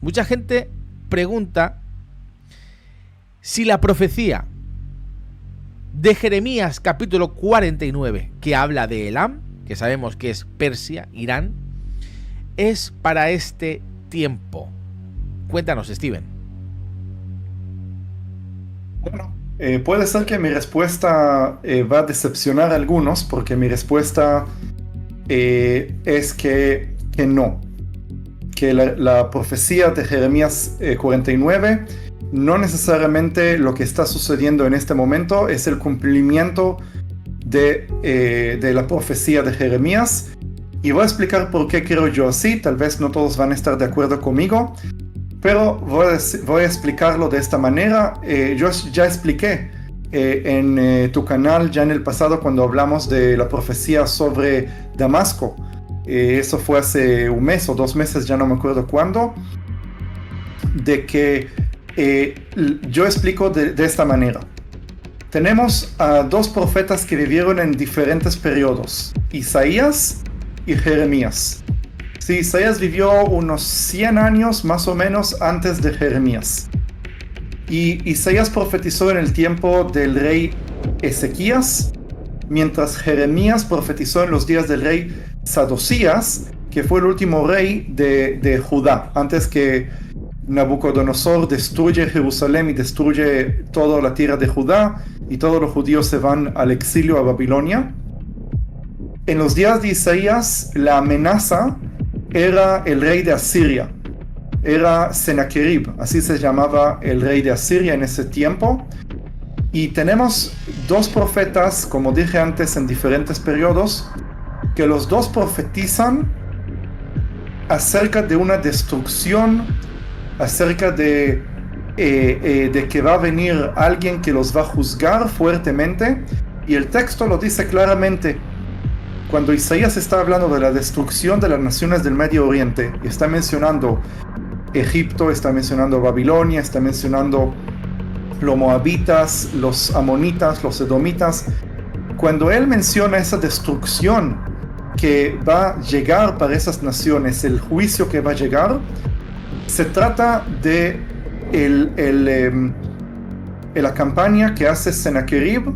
Mucha gente pregunta si la profecía de Jeremías capítulo 49, que habla de Elam, que sabemos que es Persia, Irán, es para este tiempo. Cuéntanos, Steven. Bueno, puede ser que mi respuesta va a decepcionar a algunos, porque mi respuesta es que no, que la profecía de Jeremías 49 no necesariamente lo que está sucediendo en este momento es el cumplimiento de la profecía de Jeremías, y voy a explicar por qué creo yo así. Tal vez no todos van a estar de acuerdo conmigo, pero voy a explicarlo de esta manera. Yo ya expliqué en tu canal ya en el pasado cuando hablamos de la profecía sobre Damasco. Eso fue hace un mes o 2 meses, ya no me acuerdo cuándo, de que yo explico de esta manera. Tenemos a dos profetas que vivieron en diferentes periodos, Isaías y Jeremías. Sí, Isaías vivió unos 100 años más o menos antes de Jeremías. Y Isaías profetizó en el tiempo del rey Ezequías, mientras Jeremías profetizó en los días del rey Sadocías, que fue el último rey de Judá, antes que Nabucodonosor destruye Jerusalén y destruye toda la tierra de Judá, y todos los judíos se van al exilio a Babilonia. En los días de Isaías, la amenaza era el rey de Asiria. Era Sennacherib, así se llamaba el rey de Asiria en ese tiempo. Y tenemos dos profetas, como dije antes, en diferentes periodos, que los dos profetizan acerca de una destrucción, acerca de que va a venir alguien que los va a juzgar fuertemente. Y el texto lo dice claramente. Cuando Isaías está hablando de la destrucción de las naciones del Medio Oriente, y está mencionando Egipto, está mencionando Babilonia, está mencionando los moabitas, los amonitas, los edomitas, cuando él menciona esa destrucción que va a llegar para esas naciones, el juicio que va a llegar, se trata de la campaña que hace Sennacherib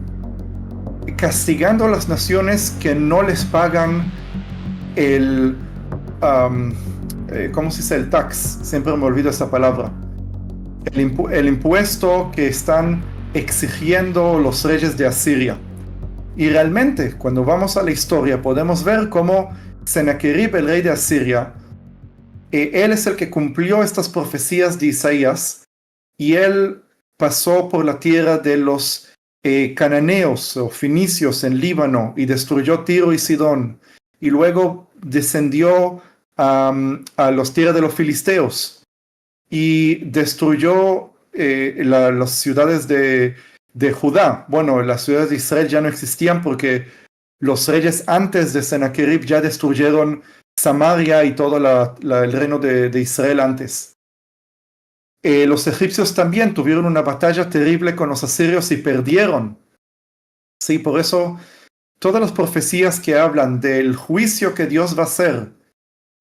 castigando a las naciones que no les pagan ¿cómo se dice? El tax, siempre me olvido esa palabra. El impuesto que están exigiendo los reyes de Asiria. Y realmente, cuando vamos a la historia, podemos ver cómo Sennacherib, el rey de Asiria, él es el que cumplió estas profecías de Isaías, y él pasó por la tierra de los cananeos o fenicios en Líbano y destruyó Tiro y Sidón, y luego descendió a las tierras de los filisteos y destruyó las ciudades de Judá. Bueno, las ciudades de Israel ya no existían porque los reyes antes de Sennacherib ya destruyeron Samaria y todo el reino de Israel antes. Los egipcios también tuvieron una batalla terrible con los asirios y perdieron. Sí, por eso todas las profecías que hablan del juicio que Dios va a hacer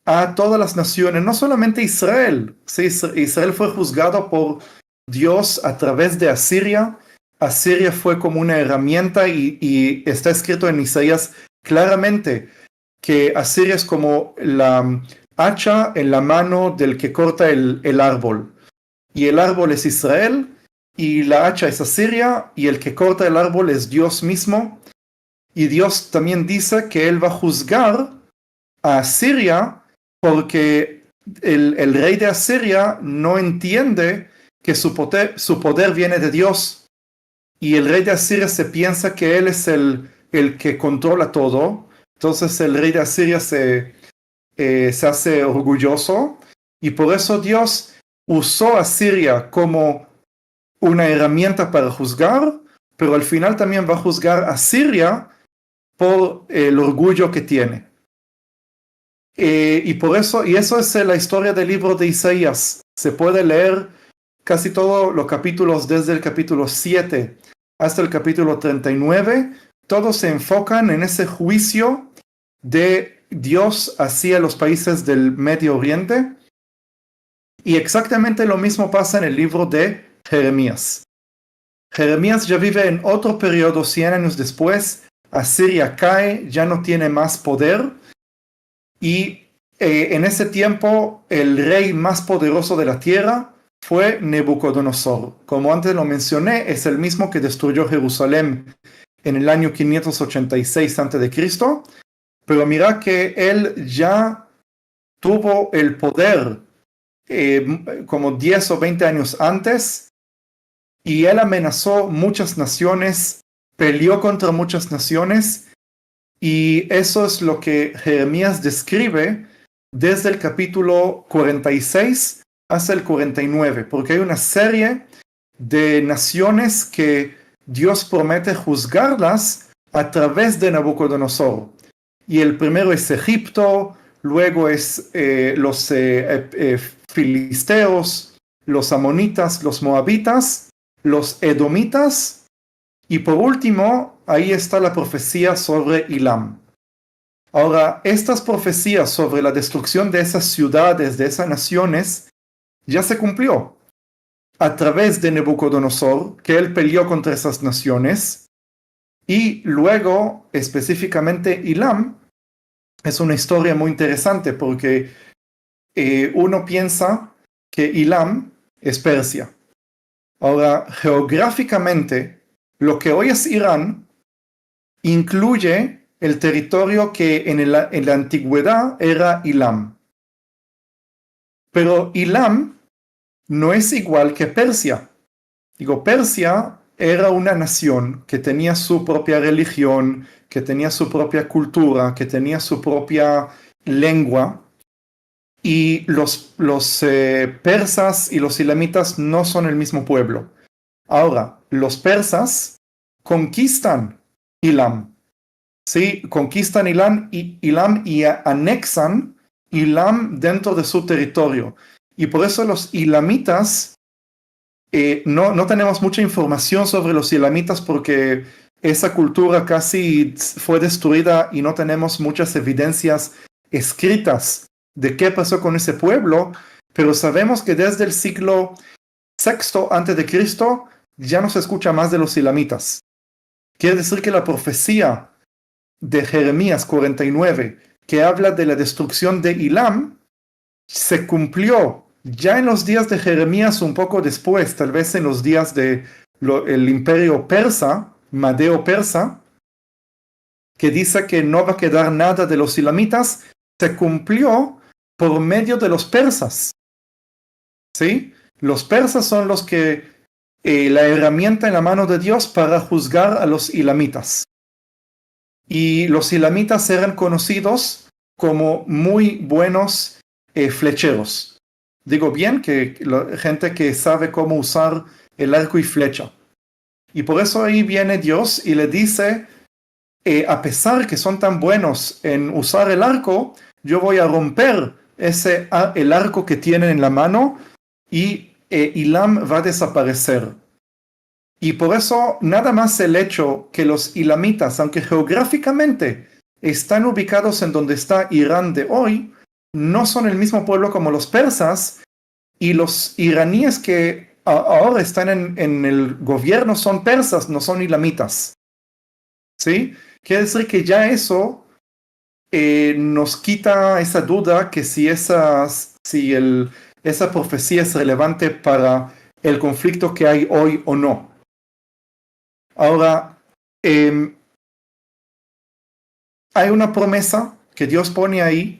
a todas las naciones, no solamente Israel. Sí, Israel fue juzgado por Dios a través de Asiria. Asiria fue como una herramienta, y está escrito en Isaías claramente que Asiria es como la hacha en la mano del que corta el árbol. Y el árbol es Israel, y la hacha es Asiria, y el que corta el árbol es Dios mismo. Y Dios también dice que Él va a juzgar a Asiria porque el rey de Asiria no entiende que su poder viene de Dios. Y el rey de Asiria se piensa que Él es el que controla todo. Entonces el rey de Asiria se hace orgulloso, y por eso Dios usó a Asiria como una herramienta para juzgar, pero al final también va a juzgar a Asiria por el orgullo que tiene. Y por eso, y eso es la historia del libro de Isaías. Se puede leer casi todos los capítulos, desde el capítulo 7 hasta el capítulo 39. Todos se enfocan en ese juicio de Dios hacia los países del Medio Oriente. Y exactamente lo mismo pasa en el libro de Jeremías. Jeremías ya vive en otro periodo 100 años después. Asiria cae, ya no tiene más poder. Y en ese tiempo el rey más poderoso de la tierra fue Nabucodonosor. Como antes lo mencioné, es el mismo que destruyó Jerusalén en el año 586 a.C. Pero mira que él ya tuvo el poder como 10 o 20 años antes, y él amenazó muchas naciones, peleó contra muchas naciones, y eso es lo que Jeremías describe desde el capítulo 46 hasta el 49, porque hay una serie de naciones que Dios promete juzgarlas a través de Nabucodonosor. Y el primero es Egipto, luego es los filisteos, los amonitas, los moabitas, los edomitas, y por último, ahí está la profecía sobre Ilam. Ahora, estas profecías sobre la destrucción de esas ciudades, de esas naciones, ya se cumplió a través de Nabucodonosor, que él peleó contra esas naciones, y luego, específicamente, Ilam. Es una historia muy interesante porque uno piensa que Ilam es Persia. Ahora, geográficamente, lo que hoy es Irán incluye el territorio que en la antigüedad era Ilam. Pero Ilam no es igual que Persia. Digo, Persia era una nación que tenía su propia religión, que tenía su propia cultura, que tenía su propia lengua, y los persas y los ilamitas no son el mismo pueblo. Ahora, los persas conquistan Ilam, ¿sí? Conquistan Ilam y anexan Ilam dentro de su territorio. Y por eso los ilamitas, no tenemos mucha información sobre los ilamitas porque esa cultura casi fue destruida y no tenemos muchas evidencias escritas de qué pasó con ese pueblo, pero sabemos que desde el siglo VI a.C. ya no se escucha más de los ilamitas. Quiere decir que la profecía de Jeremías 49, que habla de la destrucción de Ilam, se cumplió ya en los días de Jeremías, un poco después, tal vez en los días del imperio persa, Madeo-Persa, que dice que no va a quedar nada de los ilamitas, se cumplió por medio de los persas. ¿Sí? Los persas son los que la herramienta en la mano de Dios para juzgar a los ilamitas. Y los ilamitas eran conocidos como muy buenos flecheros. Digo bien que gente que sabe cómo usar el arco y flecha. Y por eso ahí viene Dios y le dice, a pesar que son tan buenos en usar el arco, yo voy a romper el arco que tienen en la mano y Ilam va a desaparecer. Y por eso nada más el hecho que los ilamitas, aunque geográficamente están ubicados en donde está Irán de hoy, no son el mismo pueblo como los persas, y los iraníes que ahora están en el gobierno son persas, no son ilamitas. ¿Sí? Quiere decir que ya eso nos quita esa duda que si esa profecía es relevante para el conflicto que hay hoy o no. Ahora, hay una promesa que Dios pone ahí,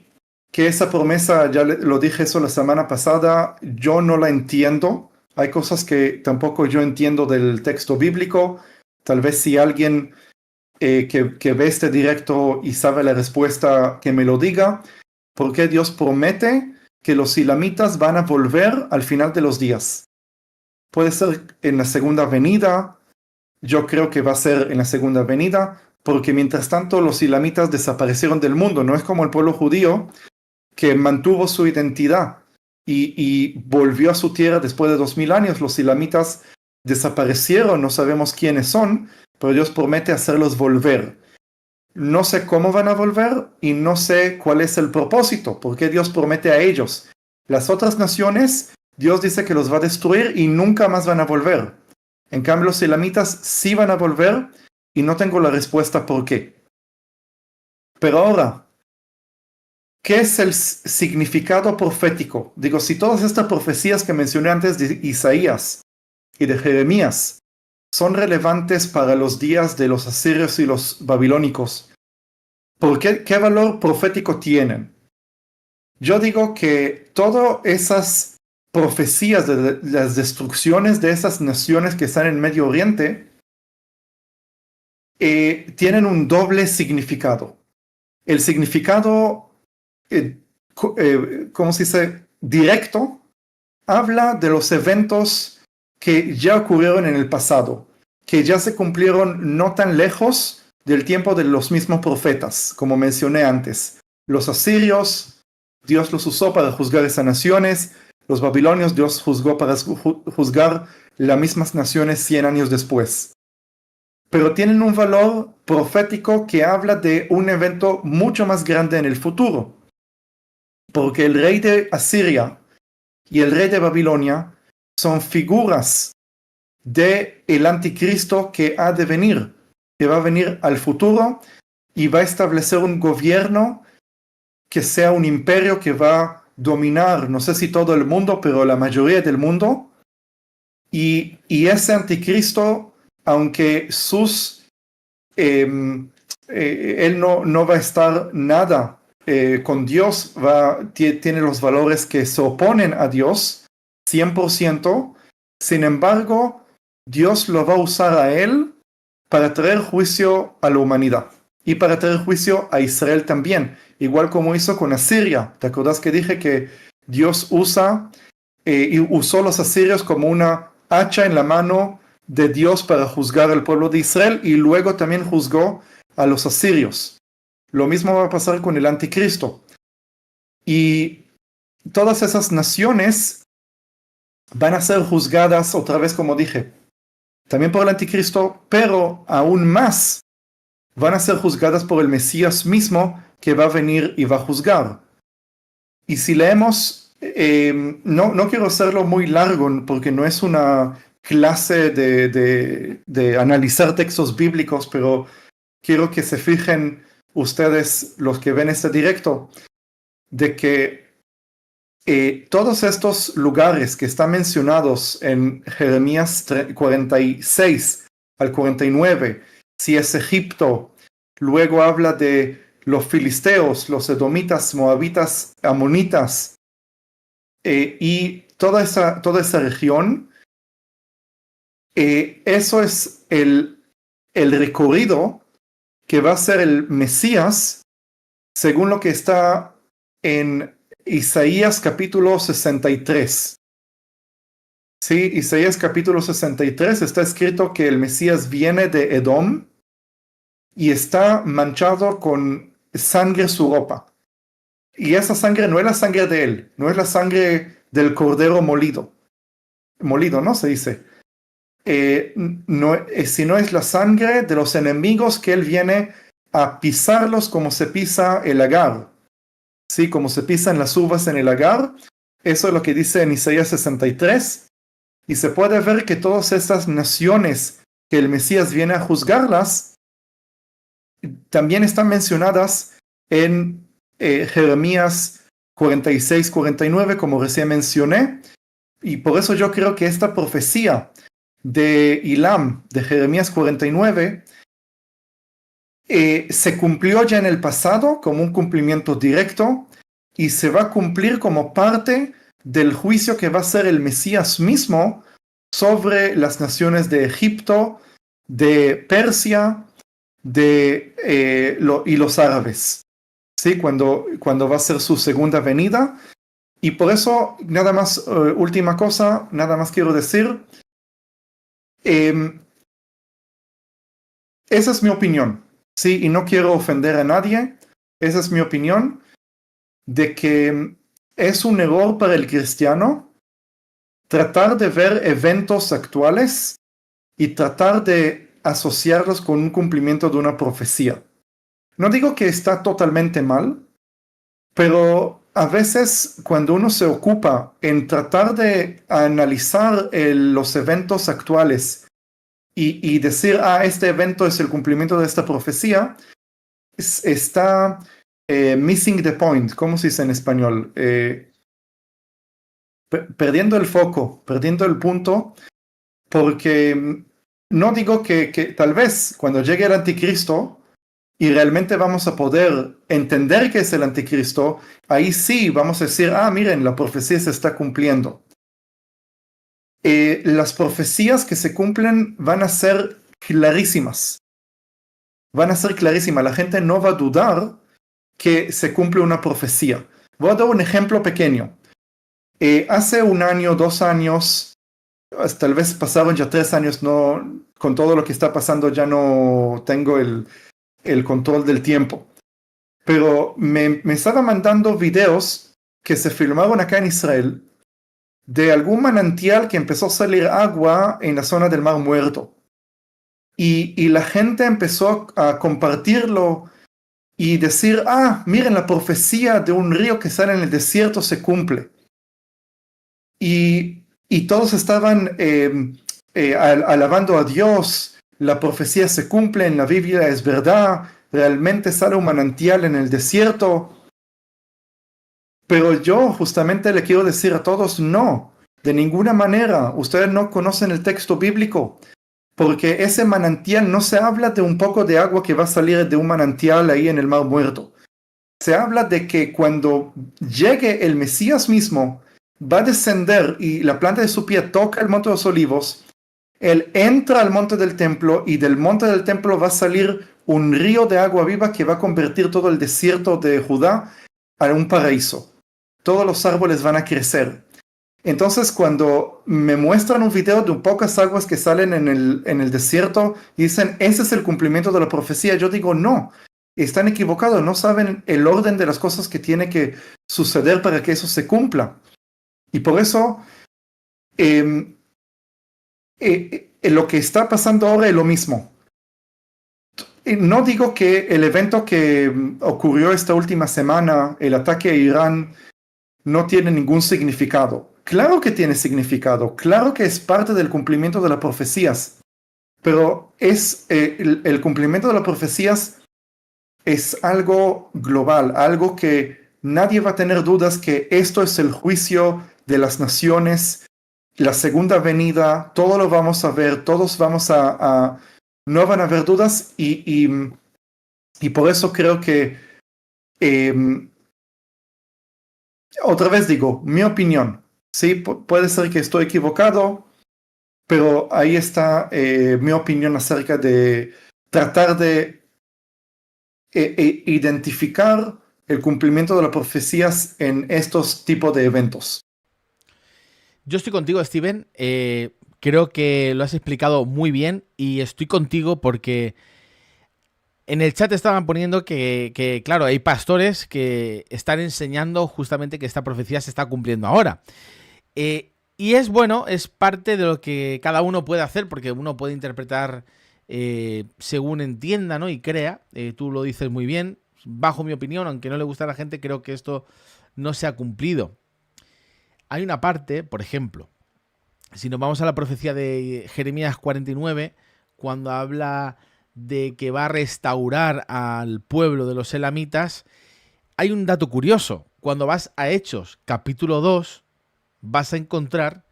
que esa promesa, ya lo dije eso la semana pasada, yo no la entiendo. Hay cosas que tampoco yo entiendo del texto bíblico. Tal vez si alguien que ve este directo y sabe la respuesta, que me lo diga. ¿Por qué Dios promete que los ilamitas van a volver al final de los días? Puede ser en la segunda venida. Yo creo que va a ser en la segunda venida, porque mientras tanto los ilamitas desaparecieron del mundo. No es como el pueblo judío, que mantuvo su identidad y volvió a su tierra después de 2000 años. Los ilamitas desaparecieron, no sabemos quiénes son, pero Dios promete hacerlos volver. No sé cómo van a volver y no sé cuál es el propósito, porque Dios promete a ellos Las otras naciones, Dios dice que los va a destruir y nunca más van a volver. En cambio, los elamitas sí van a volver y no tengo la respuesta por qué. Pero ahora, ¿qué es el significado profético? Digo, si todas estas profecías que mencioné antes de Isaías y de Jeremías son relevantes para los días de los asirios y los babilónicos, ¿por qué valor profético tienen? Yo digo que todas esas profecías de las destrucciones de esas naciones que están en Medio Oriente tienen un doble significado. El significado, ¿cómo se dice? Directo, habla de los eventos que ya ocurrieron en el pasado, que ya se cumplieron no tan lejos del tiempo de los mismos profetas, como mencioné antes. Los asirios, Dios los usó para juzgar esas naciones. Los babilonios, Dios juzgó para juzgar las mismas naciones 100 años después. Pero tienen un valor profético que habla de un evento mucho más grande en el futuro. Porque el rey de Asiria y el rey de Babilonia son figuras del anticristo que ha de venir, que va a venir al futuro y va a establecer un gobierno que sea un imperio que va a dominar, no sé si todo el mundo, pero la mayoría del mundo. Y ese anticristo, aunque él no va a estar nada con Dios, tiene los valores que se oponen a Dios, 100%. Sin embargo, Dios lo va a usar a él para traer juicio a la humanidad y para traer juicio a Israel también, igual como hizo con Asiria. ¿Te acuerdas que dije que Dios y usó los asirios como una hacha en la mano de Dios para juzgar al pueblo de Israel y luego también juzgó a los asirios? Lo mismo va a pasar con el anticristo. Y todas esas naciones van a ser juzgadas otra vez, como dije, también por el anticristo, pero aún más van a ser juzgadas por el Mesías mismo que va a venir y va a juzgar. Y si leemos, no quiero hacerlo muy largo porque no es una clase de analizar textos bíblicos, pero quiero que se fijen ustedes, los que ven este directo, de que todos estos lugares que están mencionados en Jeremías 46 al 49, si es Egipto, luego habla de los filisteos, los edomitas, moabitas, amonitas, y toda esa región, eso es el recorrido que va a ser el Mesías, según lo que está en Isaías capítulo 63. Sí, Isaías capítulo 63 está escrito que el Mesías viene de Edom y está manchado con sangre su ropa. Y esa sangre no es la sangre de él, no es la sangre del cordero molido. Molido, ¿no? Se dice. Sino es la sangre de los enemigos que él viene a pisarlos como se pisa el lagar. Sí, como se pisan las uvas en el lagar. Eso es lo que dice en Isaías 63. Y se puede ver que todas estas naciones que el Mesías viene a juzgarlas, también están mencionadas en Jeremías 46-49, como recién mencioné. Y por eso yo creo que esta profecía de Ilam, de Jeremías 49, se cumplió ya en el pasado como un cumplimiento directo y se va a cumplir como parte del juicio que va a ser el Mesías mismo sobre las naciones de Egipto, de Persia, y los árabes, ¿sí? Cuando va a ser su segunda venida. Y por eso, nada más, última cosa, nada más quiero decir, esa es mi opinión, ¿sí? Y no quiero ofender a nadie, esa es mi opinión, de que es un error para el cristiano tratar de ver eventos actuales y tratar de asociarlos con un cumplimiento de una profecía. No digo que está totalmente mal, pero a veces cuando uno se ocupa en tratar de analizar los eventos actuales y decir, este evento es el cumplimiento de esta profecía, está missing the point, ¿cómo se dice en español? Perdiendo el foco, perdiendo el punto, porque no digo que tal vez cuando llegue el anticristo y realmente vamos a poder entender qué es el anticristo, ahí sí vamos a decir, miren, la profecía se está cumpliendo. Las profecías que se cumplen van a ser clarísimas. Van a ser clarísimas. La gente no va a dudar que se cumple una profecía. Voy a dar un ejemplo pequeño. Hace 1 año, 2 años, tal vez pasaron ya 3 años, no, con todo lo que está pasando ya no tengo el control del tiempo. Pero me estaba mandando videos que se filmaron acá en Israel de algún manantial que empezó a salir agua en la zona del Mar Muerto. Y la gente empezó a compartirlo y decir, miren, la profecía de un río que sale en el desierto se cumple. Y todos estaban alabando a Dios, la profecía se cumple, en la Biblia es verdad, realmente sale un manantial en el desierto. Pero yo justamente le quiero decir a todos, no, de ninguna manera, ustedes no conocen el texto bíblico, porque ese manantial no se habla de un poco de agua que va a salir de un manantial ahí en el Mar Muerto. Se habla de que cuando llegue el Mesías mismo, va a descender y la planta de su pie toca el monte de los olivos, él entra al monte del templo y del monte del templo va a salir un río de agua viva que va a convertir todo el desierto de Judá a un paraíso. Todos los árboles van a crecer. Entonces, cuando me muestran un video de pocas aguas que salen en el desierto y dicen, ese es el cumplimiento de la profecía, yo digo, no, están equivocados, no saben el orden de las cosas que tiene que suceder para que eso se cumpla. Y por eso, lo que está pasando ahora es lo mismo. No digo que el evento que ocurrió esta última semana, el ataque a Irán, no tiene ningún significado. Claro que tiene significado, claro que es parte del cumplimiento de las profecías, pero es el cumplimiento de las profecías es algo global, algo que nadie va a tener dudas que esto es el juicio de las naciones, la segunda venida, todo lo vamos a ver, todos vamos no van a haber dudas y por eso creo que otra vez digo, mi opinión, sí, puede ser que estoy equivocado, pero ahí está mi opinión acerca de tratar de identificar el cumplimiento de las profecías en estos tipos de eventos. Yo estoy contigo, Steven. Creo que lo has explicado muy bien y estoy contigo porque en el chat estaban poniendo que, claro, hay pastores que están enseñando justamente que esta profecía se está cumpliendo ahora. Y es bueno, es parte de lo que cada uno puede hacer, porque uno puede interpretar según entienda, ¿no? Y crea. Tú lo dices muy bien. Bajo mi opinión, aunque no le guste a la gente, creo que esto no se ha cumplido. Hay una parte, por ejemplo, si nos vamos a la profecía de Jeremías 49, cuando habla de que va a restaurar al pueblo de los elamitas, hay un dato curioso. Cuando vas a Hechos, capítulo 2, vas a encontrar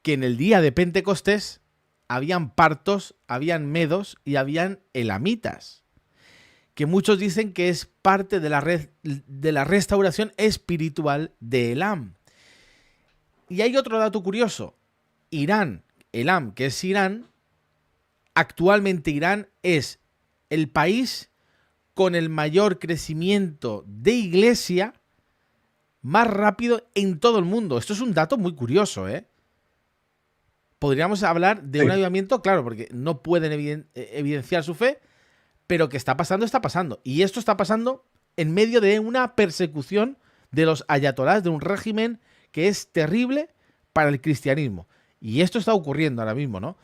que en el día de Pentecostés habían partos, habían medos y habían elamitas, que muchos dicen que es parte de la restauración espiritual de Elam. Y hay otro dato curioso. Elam, que es Irán, actualmente Irán es el país con el mayor crecimiento de iglesia más rápido en todo el mundo. Esto es un dato muy curioso, ¿eh? Podríamos hablar de un avivamiento, claro, porque no pueden evidenciar su fe, pero que está pasando, está pasando. Y esto está pasando en medio de una persecución de los ayatolás, de un régimen que es terrible para el cristianismo. Y esto está ocurriendo ahora mismo, ¿no?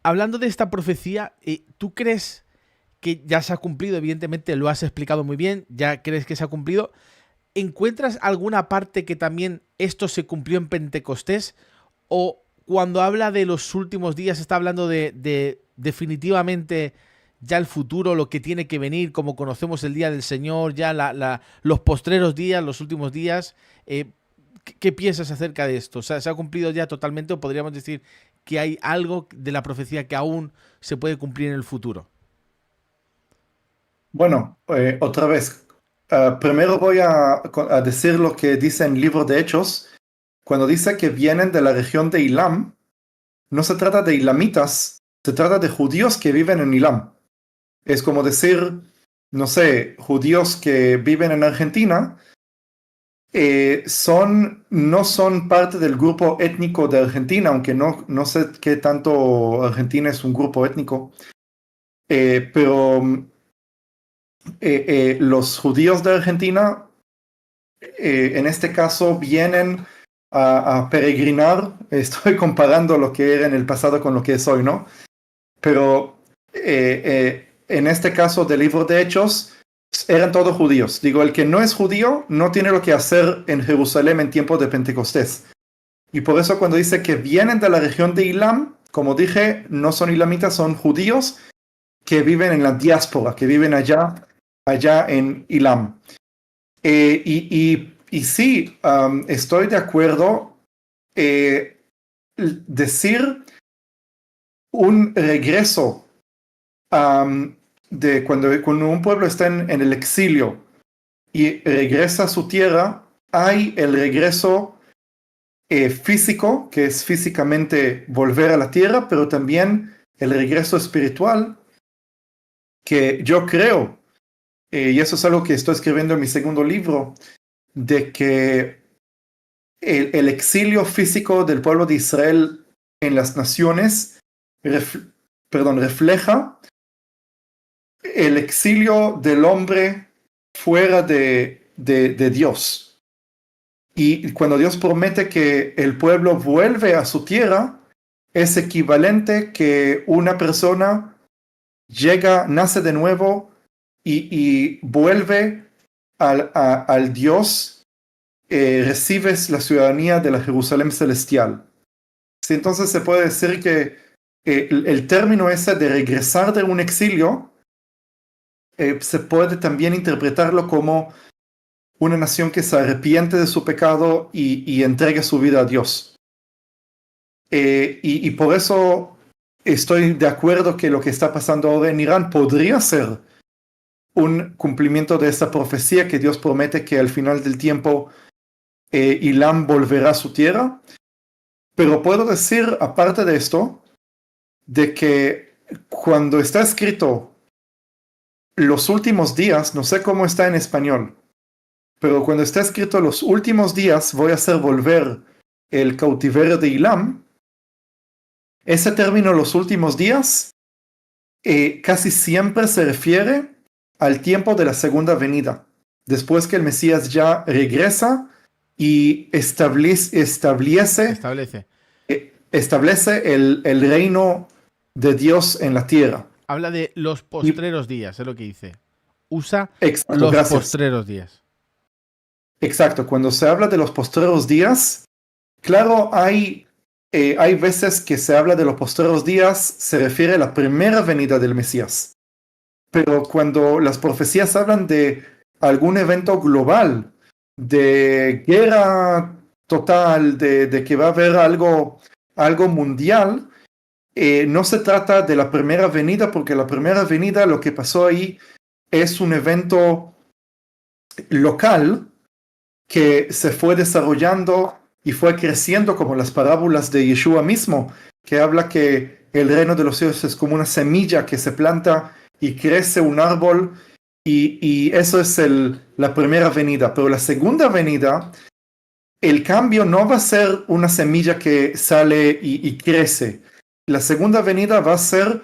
Hablando de esta profecía, ¿tú crees que ya se ha cumplido, evidentemente lo has explicado muy bien, ya crees que se ha cumplido. ¿Encuentras alguna parte que también esto se cumplió en Pentecostés? ¿O cuando habla de los últimos días está hablando de definitivamente ya el futuro, lo que tiene que venir, como conocemos el día del Señor, ya los postreros días, los últimos días? ¿Qué piensas acerca de esto? O sea, ¿se ha cumplido ya totalmente o podríamos decir que hay algo de la profecía que aún se puede cumplir en el futuro? Bueno, otra vez, primero voy a decir lo que dice en el libro de Hechos. Cuando dice que vienen de la región de Ilam, no se trata de ilamitas, se trata de judíos que viven en Ilam. Es como decir, no sé, judíos que viven en Argentina, no son parte del grupo étnico de Argentina, aunque no sé qué tanto Argentina es un grupo étnico, pero los judíos de Argentina, en este caso, vienen a peregrinar. Estoy comparando lo que era en el pasado con lo que es hoy, ¿no? Pero en este caso del libro de Hechos, eran todos judíos. Digo, el que no es judío no tiene lo que hacer en Jerusalén en tiempo de Pentecostés. Y por eso cuando dice que vienen de la región de Ilam, como dije, no son ilamitas, son judíos que viven en la diáspora, que viven allá en Ilam. Y sí, estoy de acuerdo. Decir un regreso de cuando un pueblo está en el exilio y regresa a su tierra, hay el regreso físico, que es físicamente volver a la tierra, pero también el regreso espiritual, que yo creo, y eso es algo que estoy escribiendo en mi segundo libro, de que el exilio físico del pueblo de Israel en las naciones refleja el exilio del hombre fuera de Dios. Y cuando Dios promete que el pueblo vuelve a su tierra, es equivalente que una persona nace de nuevo y vuelve al Dios, recibes la ciudadanía de la Jerusalén celestial. Sí, entonces se puede decir que el término ese de regresar de un exilio se puede también interpretarlo como una nación que se arrepiente de su pecado y entrega su vida a Dios. Y por eso estoy de acuerdo que lo que está pasando ahora en Irán podría ser un cumplimiento de esta profecía que Dios promete que al final del tiempo Ilam volverá a su tierra. Pero puedo decir, aparte de esto, de que cuando está escrito los últimos días, no sé cómo está en español, pero cuando está escrito los últimos días voy a hacer volver el cautiverio de Ilam, ese término los últimos días casi siempre se refiere al tiempo de la segunda venida, después que el Mesías ya regresa y establece el reino de Dios en la tierra. Habla de los postreros días, es lo que dice. Usa Exacto, los gracias. postreros días. Exacto, cuando se habla de los postreros días, claro, hay veces que se habla de los postreros días, se refiere a la primera venida del Mesías. Pero cuando las profecías hablan de algún evento global, de guerra total, de que va a haber algo mundial, no se trata de la primera venida, porque la primera venida, lo que pasó ahí, es un evento local que se fue desarrollando y fue creciendo, como las parábolas de Yeshua mismo, que habla que el reino de los cielos es como una semilla que se planta y crece un árbol, y eso es la primera venida. Pero la segunda venida, el cambio no va a ser una semilla que sale y crece. La segunda venida va a ser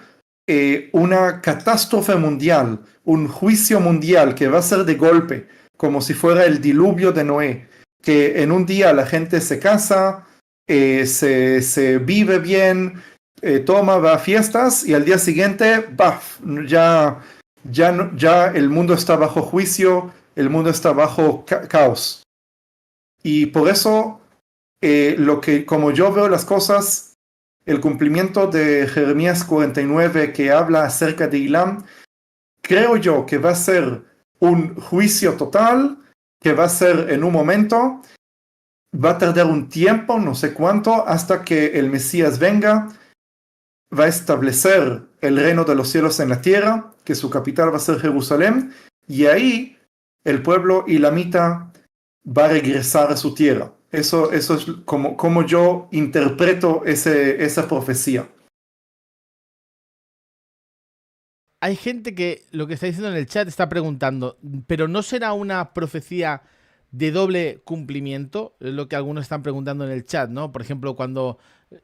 una catástrofe mundial, un juicio mundial que va a ser de golpe, como si fuera el diluvio de Noé, que en un día la gente se casa, se vive bien, toma, va a fiestas, y al día siguiente, ¡baf!, ya ya el mundo está bajo juicio, el mundo está bajo caos. Y por eso, como yo veo las cosas, el cumplimiento de Jeremías 49 que habla acerca de Ilam, creo yo que va a ser un juicio total, que va a ser en un momento, va a tardar un tiempo, no sé cuánto, hasta que el Mesías venga, va a establecer el reino de los cielos en la tierra, que su capital va a ser Jerusalén, y ahí el pueblo ilamita va a regresar a su tierra. Eso es como yo interpreto esa profecía. Hay gente que lo que está diciendo en el chat está preguntando, ¿pero no será una profecía de doble cumplimiento? Es lo que algunos están preguntando en el chat, ¿no? Por ejemplo, cuando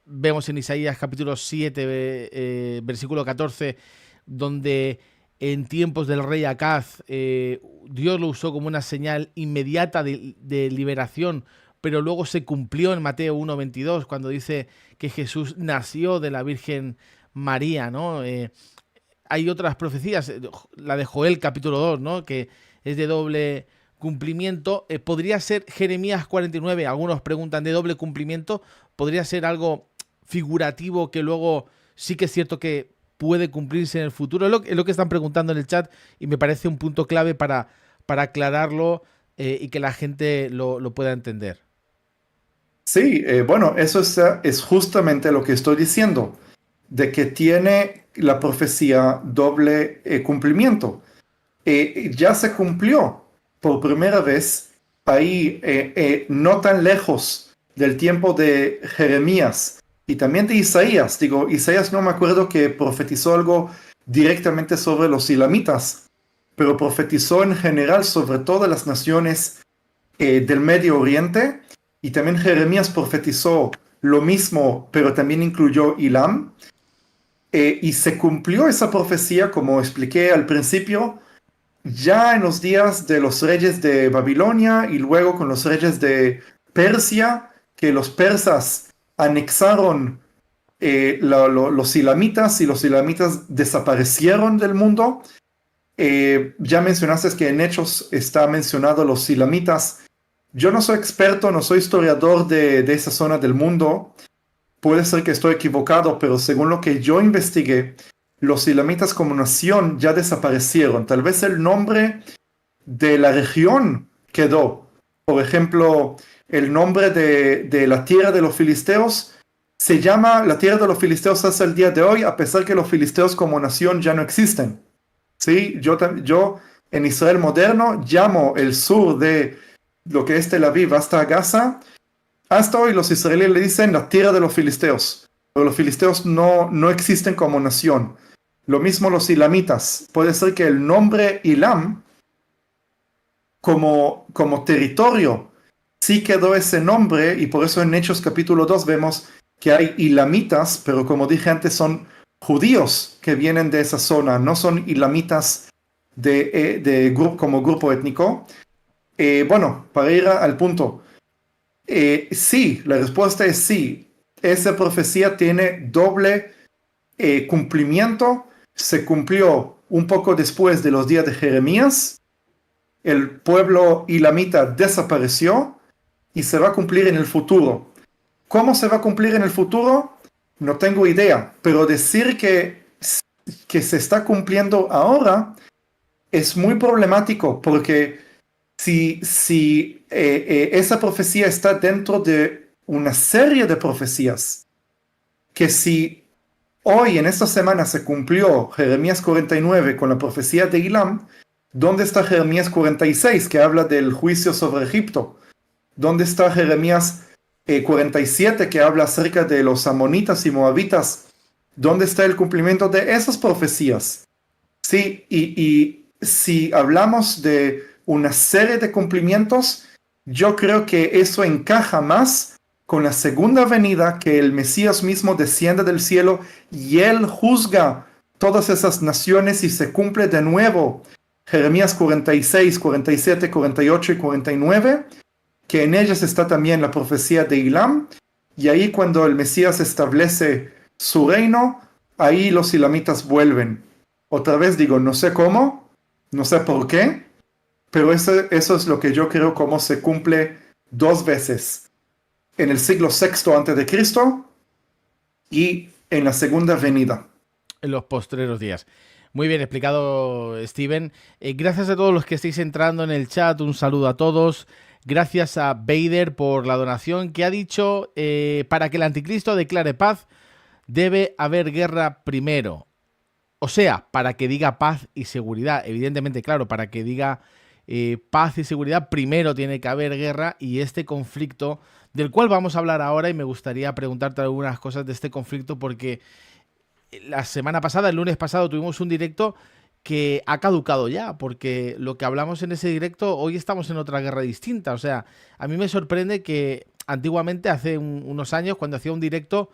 vemos en Isaías capítulo 7, versículo 14, donde en tiempos del rey Acaz Dios lo usó como una señal inmediata de liberación, pero luego se cumplió en Mateo 1:22, cuando dice que Jesús nació de la Virgen María, ¿no? Hay otras profecías, la de Joel capítulo 2, ¿no? Que es de doble cumplimiento. ¿Podría ser Jeremías 49? Algunos preguntan, ¿de doble cumplimiento? ¿Podría ser algo figurativo que luego sí que es cierto que puede cumplirse en el futuro? Es lo que están preguntando en el chat y me parece un punto clave para aclararlo y que la gente lo pueda entender. Sí, bueno, eso es justamente lo que estoy diciendo, de que tiene la profecía doble cumplimiento. Ya se cumplió por primera vez ahí, no tan lejos del tiempo de Jeremías y también de Isaías. Digo, Isaías no me acuerdo que profetizó algo directamente sobre los ilamitas, pero profetizó en general sobre todas las naciones del Medio Oriente, y también Jeremías profetizó lo mismo, pero también incluyó Ilam. Y se cumplió esa profecía, como expliqué al principio, ya en los días de los reyes de Babilonia y luego con los reyes de Persia, que los persas anexaron los ilamitas y los ilamitas desaparecieron del mundo. Ya mencionaste que en Hechos está mencionado los ilamitas. Yo no soy experto, no soy historiador de esa zona del mundo. Puede ser que estoy equivocado, pero según lo que yo investigué, los ilamitas como nación ya desaparecieron. Tal vez el nombre de la región quedó. Por ejemplo, el nombre de la tierra de los filisteos se llama la tierra de los filisteos hasta el día de hoy, a pesar que los filisteos como nación ya no existen. ¿Sí? Yo en Israel moderno llamo el sur de lo que es Tel Aviv hasta Gaza. Hasta hoy los israelíes le dicen la tierra de los filisteos, pero los filisteos no existen como nación. Lo mismo los ilamitas. Puede ser que el nombre Ilam, como territorio, sí quedó ese nombre, y por eso en Hechos capítulo 2 vemos que hay ilamitas, pero como dije antes, son judíos que vienen de esa zona, no son ilamitas como grupo étnico. Bueno, para ir al punto, sí, la respuesta es sí. Esa profecía tiene doble cumplimiento. Se cumplió un poco después de los días de Jeremías. El pueblo ilamita desapareció y se va a cumplir en el futuro. ¿Cómo se va a cumplir en el futuro? No tengo idea, pero decir que se está cumpliendo ahora es muy problemático, porque si esa profecía está dentro de una serie de profecías, que si hoy en esta semana se cumplió Jeremías 49 con la profecía de Ilam, ¿dónde está Jeremías 46 que habla del juicio sobre Egipto? ¿Dónde está Jeremías 47 que habla acerca de los amonitas y moabitas? ¿Dónde está el cumplimiento de esas profecías? Sí, y si hablamos de una serie de cumplimientos, yo creo que eso encaja más con la segunda venida, que el Mesías mismo desciende del cielo y él juzga todas esas naciones y se cumple de nuevo Jeremías 46, 47, 48 y 49, que en ellas está también la profecía de Ilam, y ahí cuando el Mesías establece su reino, ahí los ilamitas vuelven. Otra vez digo, no sé cómo, no sé por qué, pero eso es lo que yo creo como se cumple dos veces, en el siglo sexto antes de Cristo y en la segunda venida. En los postreros días. Muy bien explicado, Steven. Gracias a todos los que estáis entrando en el chat. Un saludo a todos. Gracias a Vader por la donación que ha dicho para que el anticristo declare paz debe haber guerra primero. O sea, para que diga paz y seguridad. Evidentemente, claro, para que diga paz y seguridad primero tiene que haber guerra y este conflicto del cual vamos a hablar ahora y me gustaría preguntarte algunas cosas de este conflicto porque la semana pasada, el lunes pasado, tuvimos un directo que ha caducado ya, porque lo que hablamos en ese directo, hoy estamos en otra guerra distinta. O sea, a mí me sorprende que antiguamente, hace unos años, cuando hacía un directo,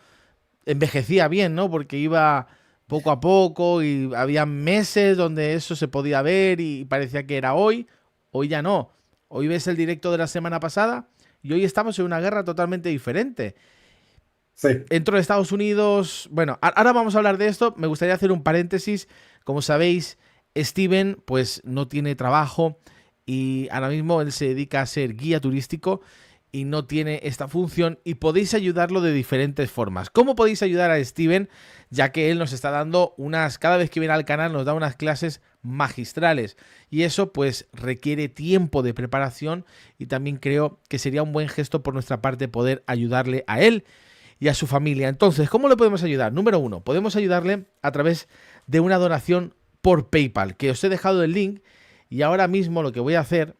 envejecía bien, ¿no? Porque iba poco a poco y había meses donde eso se podía ver y parecía que era hoy. Hoy ya no. Hoy ves el directo de la semana pasada y hoy estamos en una guerra totalmente diferente. Sí. Entró de Estados Unidos. Bueno, ahora vamos a hablar de esto. Me gustaría hacer un paréntesis. Como sabéis, Steven pues no tiene trabajo y ahora mismo él se dedica a ser guía turístico y no tiene esta función y podéis ayudarlo de diferentes formas. ¿Cómo podéis ayudar a Steven? Ya que él nos está dando cada vez que viene al canal nos da unas clases magistrales y eso pues requiere tiempo de preparación y también creo que sería un buen gesto por nuestra parte poder ayudarle a él y a su familia. Entonces, ¿cómo le podemos ayudar? Número uno, podemos ayudarle a través de una donación por PayPal, que os he dejado el link y ahora mismo lo que voy a hacer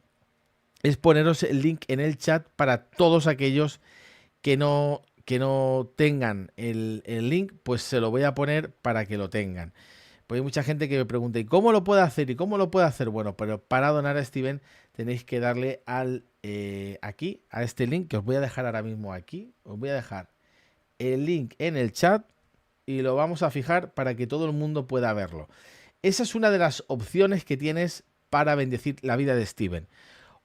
es poneros el link en el chat para todos aquellos que no tengan el link, pues se lo voy a poner para que lo tengan. Pues hay mucha gente que me pregunta, ¿y cómo lo puedo hacer? ¿Y cómo lo puedo hacer? Bueno, pero para donar a Steven tenéis que darle aquí, a este link que os voy a dejar ahora mismo aquí. Os voy a dejar el link en el chat y lo vamos a fijar para que todo el mundo pueda verlo. Esa es una de las opciones que tienes para bendecir la vida de Steven.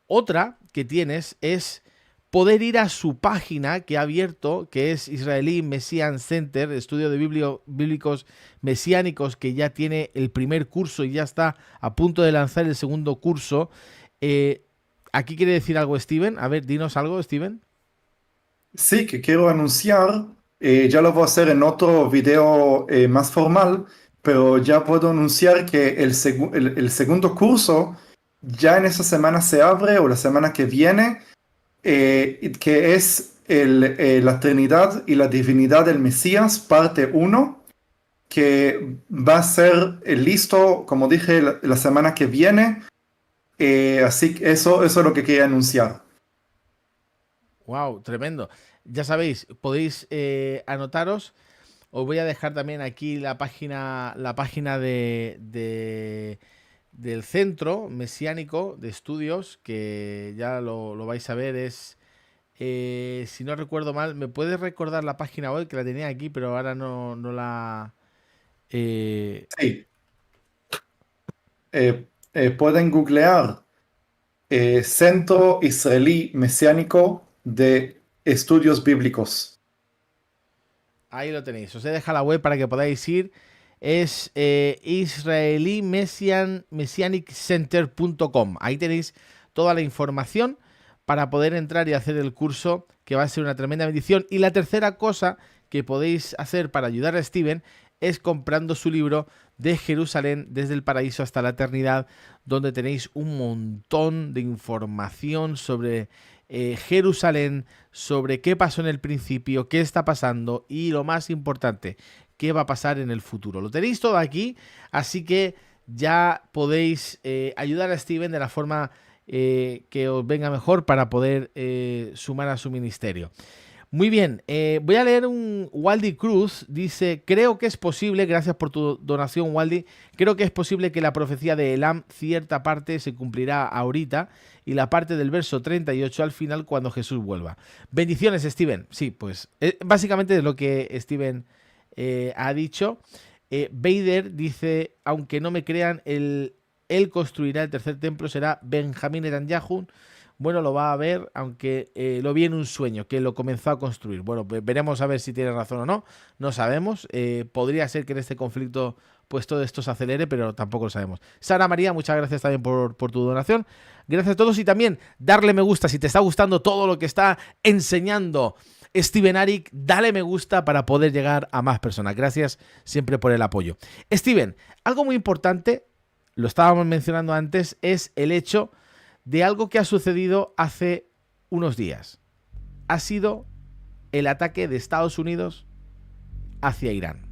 Otra que tienes es poder ir a su página que ha abierto, que es Israeli Messian Center, estudio de bíblicos mesiánicos, que ya tiene el primer curso y ya está a punto de lanzar el segundo curso. ¿Aquí quiere decir algo Steven? A ver, dinos algo, Steven. Sí, que quiero anunciar, ya lo voy a hacer en otro video más formal, pero ya puedo anunciar que el segundo curso ya en esa semana se abre o la semana que viene, que es la Trinidad y la Divinidad del Mesías, parte uno, que va a ser listo, como dije, la semana que viene. Así que eso es lo que quería anunciar. Wow, tremendo. Ya sabéis, podéis anotaros. Os voy a dejar también aquí la página del Centro Mesiánico de Estudios, que ya lo vais a ver. Es, si no recuerdo mal, ¿me puedes recordar la página web? Que la tenía aquí, pero ahora no la... Sí. Pueden googlear Centro Israelí Mesiánico de Estudios Bíblicos. Ahí lo tenéis. Os he dejado la web para que podáis ir. Es israelimessianiccenter.com. Ahí tenéis toda la información para poder entrar y hacer el curso, que va a ser una tremenda bendición. Y la tercera cosa que podéis hacer para ayudar a Steven es comprando su libro de Jerusalén desde el paraíso hasta la eternidad, donde tenéis un montón de información sobre Jerusalén, sobre qué pasó en el principio, qué está pasando y lo más importante, qué va a pasar en el futuro. Lo tenéis todo aquí, así que ya podéis ayudar a Steven de la forma que os venga mejor para poder sumar a su ministerio. Muy bien, voy a leer un Waldi Cruz, dice, creo que es posible, gracias por tu donación Waldi, creo que es posible que la profecía de Elam cierta parte se cumplirá ahorita y la parte del verso 38 al final cuando Jesús vuelva. Bendiciones Steven, sí, pues básicamente es lo que Steven ha dicho. Vader dice, aunque no me crean, él construirá el tercer templo, será Benjamín Netanyahu. Bueno, lo va a ver, aunque lo vi en un sueño, que lo comenzó a construir. Bueno, veremos a ver si tiene razón o no, no sabemos. Podría ser que en este conflicto pues todo esto se acelere, pero tampoco lo sabemos. Sara María, muchas gracias también por tu donación. Gracias a todos y también darle me gusta si te está gustando todo lo que está enseñando Steven Arik, dale me gusta para poder llegar a más personas. Gracias siempre por el apoyo. Steven, algo muy importante, lo estábamos mencionando antes, es el hecho de algo que ha sucedido hace unos días. Ha sido el ataque de Estados Unidos hacia Irán.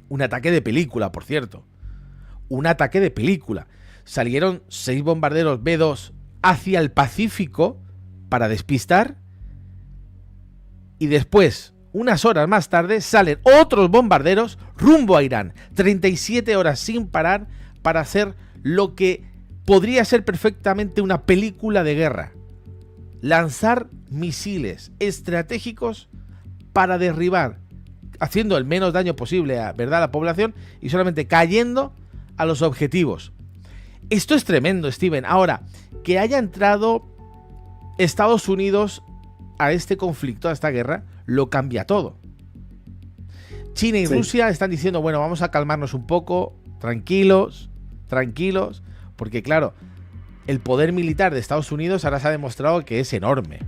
Un ataque de película, por cierto. Un ataque de película. Salieron 6 bombarderos B-2 hacia el Pacífico para despistar. Y después, unas horas más tarde, salen otros bombarderos rumbo a Irán. 37 horas sin parar para hacer lo que podría ser perfectamente una película de guerra. Lanzar misiles estratégicos para derribar, haciendo el menos daño posible a la población y solamente cayendo a los objetivos. Esto es tremendo, Steven. Ahora, que haya entrado Estados Unidos a este conflicto, a esta guerra, lo cambia todo. China y Rusia están diciendo, bueno, vamos a calmarnos un poco, tranquilos, porque claro, el poder militar de Estados Unidos ahora se ha demostrado que es enorme.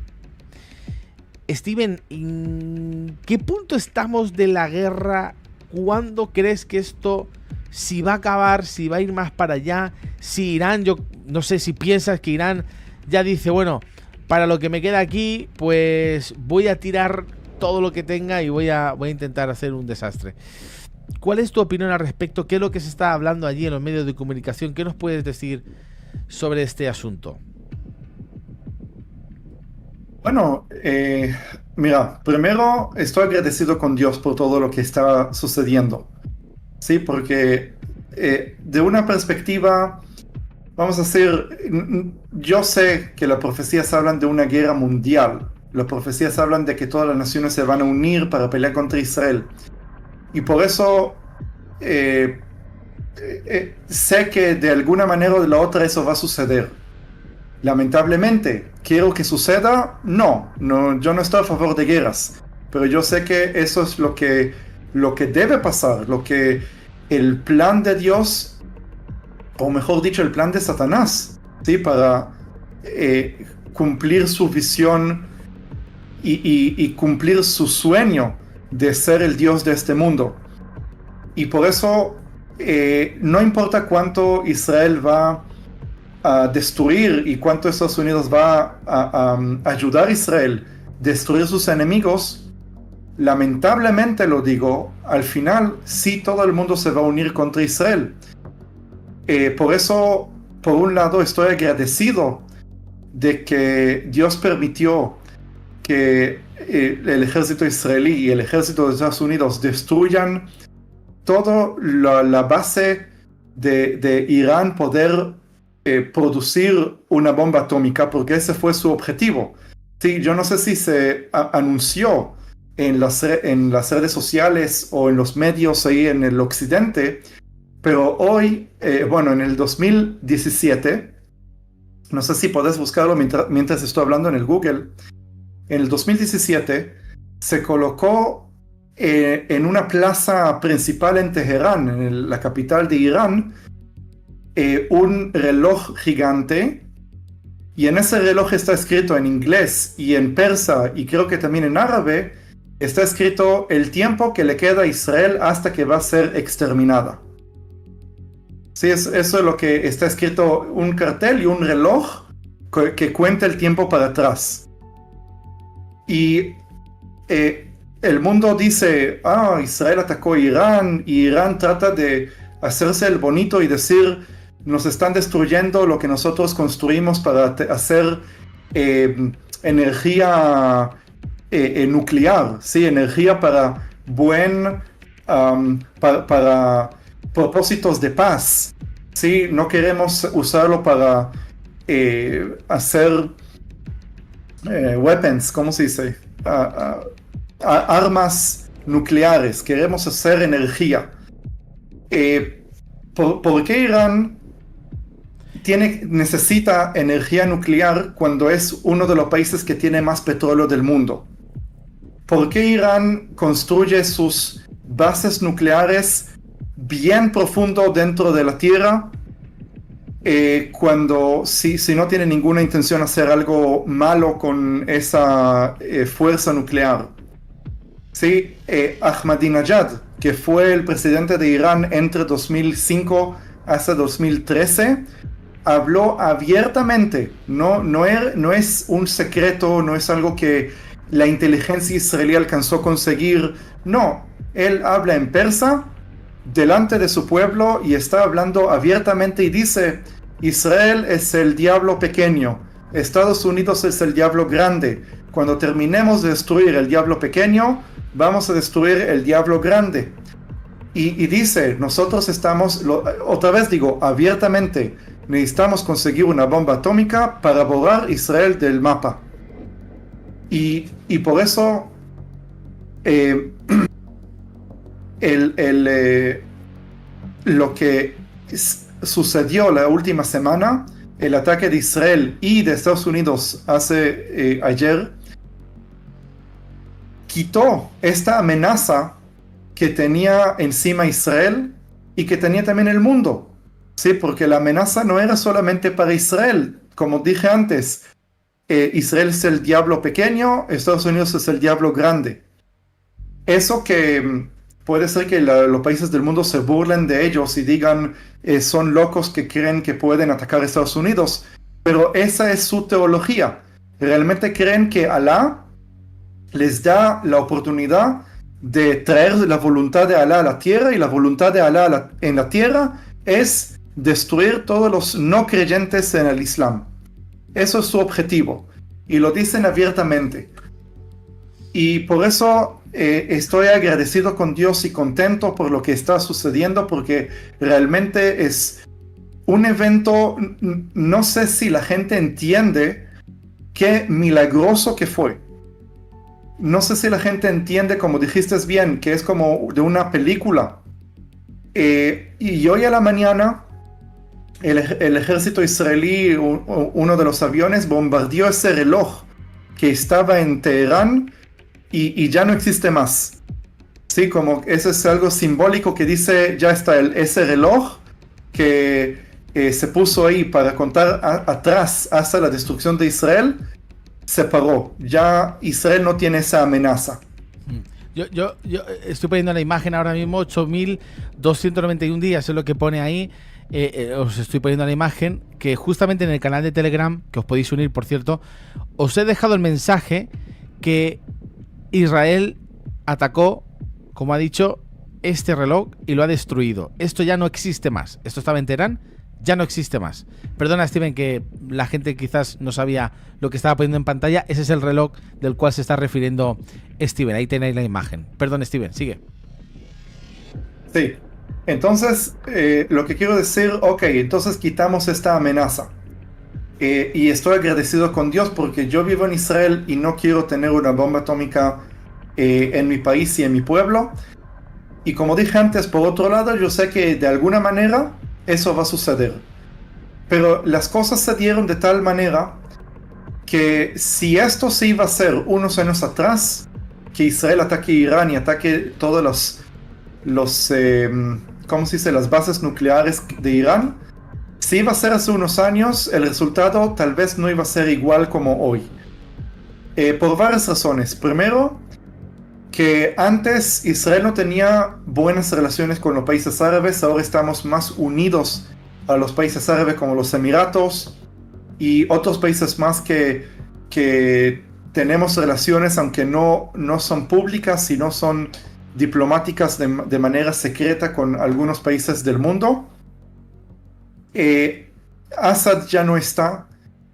Steven, ¿en qué punto estamos de la guerra? ¿Cuándo crees que esto, si va a acabar, si va a ir más para allá? Si Irán, yo no sé si piensas que Irán ya dice, bueno, para lo que me queda aquí, pues voy a tirar todo lo que tenga y voy a intentar hacer un desastre. ¿Cuál es tu opinión al respecto? ¿Qué es lo que se está hablando allí en los medios de comunicación? ¿Qué nos puedes decir sobre este asunto? Bueno, mira, primero estoy agradecido con Dios por todo lo que está sucediendo. Sí, porque de una perspectiva, vamos a decir, yo sé que las profecías hablan de una guerra mundial. Las profecías hablan de que todas las naciones se van a unir para pelear contra Israel. Y por eso sé que de alguna manera o de la otra eso va a suceder. Lamentablemente, ¿quiero que suceda? No, yo no estoy a favor de guerras. Pero yo sé que eso es lo que debe pasar, lo que el plan de Dios, o mejor dicho, el plan de Satanás, ¿sí? Para cumplir su visión y cumplir su sueño de ser el Dios de este mundo. Y por eso no importa cuánto Israel va a destruir y cuánto Estados Unidos va a ayudar a Israel a destruir sus enemigos, lamentablemente lo digo, al final sí todo el mundo se va a unir contra Israel. Por eso, por un lado, estoy agradecido de que Dios permitió que el ejército israelí y el ejército de Estados Unidos destruyan toda la base de Irán poder producir una bomba atómica, porque ese fue su objetivo. Sí, yo no sé si se anunció en las redes sociales o en los medios ahí en el occidente, pero hoy, en el 2017, no sé si podés buscarlo mientras estoy hablando en el Google, en el 2017 se colocó en una plaza principal en Teherán, en la capital de Irán, un reloj gigante, y en ese reloj está escrito en inglés y en persa y creo que también en árabe, está escrito el tiempo que le queda a Israel hasta que va a ser exterminada. Sí, eso es lo que está escrito, un cartel y un reloj que cuenta el tiempo para atrás. Y el mundo dice, Israel atacó a Irán, y Irán trata de hacerse el bonito y decir, nos están destruyendo lo que nosotros construimos para hacer energía nuclear, ¿sí? Energía para para propósitos de paz, ¿sí? No queremos usarlo para hacer weapons, ¿cómo se dice? Armas nucleares, queremos hacer energía. ¿Por qué Irán necesita energía nuclear cuando es uno de los países que tiene más petróleo del mundo? ¿Por qué Irán construye sus bases nucleares bien profundo dentro de la tierra, cuando si no tiene ninguna intención de hacer algo malo con esa fuerza nuclear. Sí, Ahmadinejad, que fue el presidente de Irán entre 2005 hasta 2013, habló abiertamente, no es un secreto, no es algo que la inteligencia israelí alcanzó a conseguir, no, él habla en persa delante de su pueblo y está hablando abiertamente y dice: Israel es el diablo pequeño, Estados Unidos es el diablo grande. Cuando terminemos de destruir el diablo pequeño, vamos a destruir el diablo grande. Y dice, nosotros estamos, otra vez digo, abiertamente, necesitamos conseguir una bomba atómica para borrar Israel del mapa. Y por eso lo que sucedió la última semana, el ataque de Israel y de Estados Unidos ayer, quitó esta amenaza que tenía encima Israel y que tenía también el mundo. Sí, porque la amenaza no era solamente para Israel. Como dije antes, Israel es el diablo pequeño, Estados Unidos es el diablo grande. Eso que puede ser que los países del mundo se burlen de ellos y digan son locos que creen que pueden atacar a Estados Unidos, pero esa es su teología. Realmente creen que Alá les da la oportunidad de traer la voluntad de Alá a la tierra, y la voluntad de Alá en la tierra es destruir todos los no creyentes en el Islam. Eso es su objetivo y lo dicen abiertamente. Y por eso estoy agradecido con Dios y contento por lo que está sucediendo, porque realmente es un evento, no sé si la gente entiende qué milagroso que fue. No sé si la gente entiende, como dijiste bien, que es como de una película. Y hoy a la mañana el ejército israelí, uno de los aviones, bombardeó ese reloj que estaba en Teherán y ya no existe más. Sí, como eso es algo simbólico que dice, ya está ese reloj que se puso ahí para contar atrás hasta la destrucción de Israel, se paró. Ya Israel no tiene esa amenaza. Yo estoy poniendo la imagen ahora mismo, 8.291 días es lo que pone ahí. Os estoy poniendo la imagen que justamente en el canal de Telegram, que os podéis unir, por cierto, os he dejado el mensaje que Israel atacó, como ha dicho, este reloj y lo ha destruido. Esto ya no existe más. Esto estaba en Teherán, ya no existe más. Perdona, Steven, que la gente quizás no sabía lo que estaba poniendo en pantalla. Ese es el reloj del cual se está refiriendo Steven. Ahí tenéis la imagen. Perdón, Steven, sigue. Sí. Entonces, lo que quiero decir, ok, entonces quitamos esta amenaza. Y estoy agradecido con Dios porque yo vivo en Israel y no quiero tener una bomba atómica en mi país y en mi pueblo. Y como dije antes, por otro lado, yo sé que de alguna manera eso va a suceder. Pero las cosas se dieron de tal manera que si esto se iba a hacer unos años atrás, que Israel ataque Irán y ataque todos ¿cómo se dice?, las bases nucleares de Irán, si iba a ser hace unos años, el resultado tal vez no iba a ser igual como hoy. Por varias razones. Primero, que antes Israel no tenía buenas relaciones con los países árabes, ahora estamos más unidos a los países árabes como los Emiratos y otros países más que tenemos relaciones, aunque no son públicas, sino son diplomáticas de manera secreta con algunos países del mundo. Assad ya no está,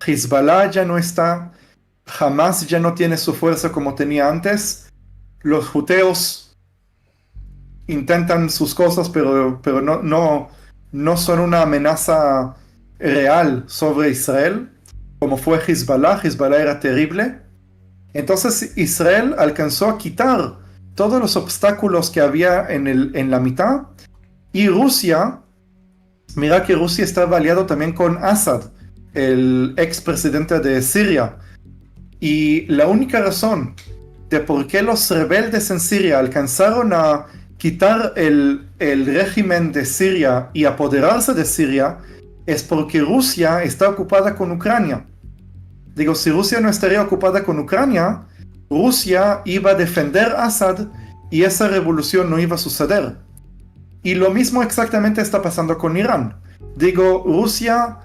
Hezbollah ya no está, Hamas ya no tiene su fuerza como tenía antes, los judeos intentan sus cosas, pero no son una amenaza real sobre Israel, como fue Hezbollah. Hezbollah era terrible. Entonces Israel alcanzó a quitar todos los obstáculos que había en la mitad, y Rusia, mira que Rusia estaba aliado también con Assad, el expresidente de Siria, y la única razón de por qué los rebeldes en Siria alcanzaron a quitar el régimen de Siria y apoderarse de Siria es porque Rusia está ocupada con Ucrania. Digo, si Rusia no estaría ocupada con Ucrania, Rusia iba a defender a Assad y esa revolución no iba a suceder. Y lo mismo exactamente está pasando con Irán. Digo, Rusia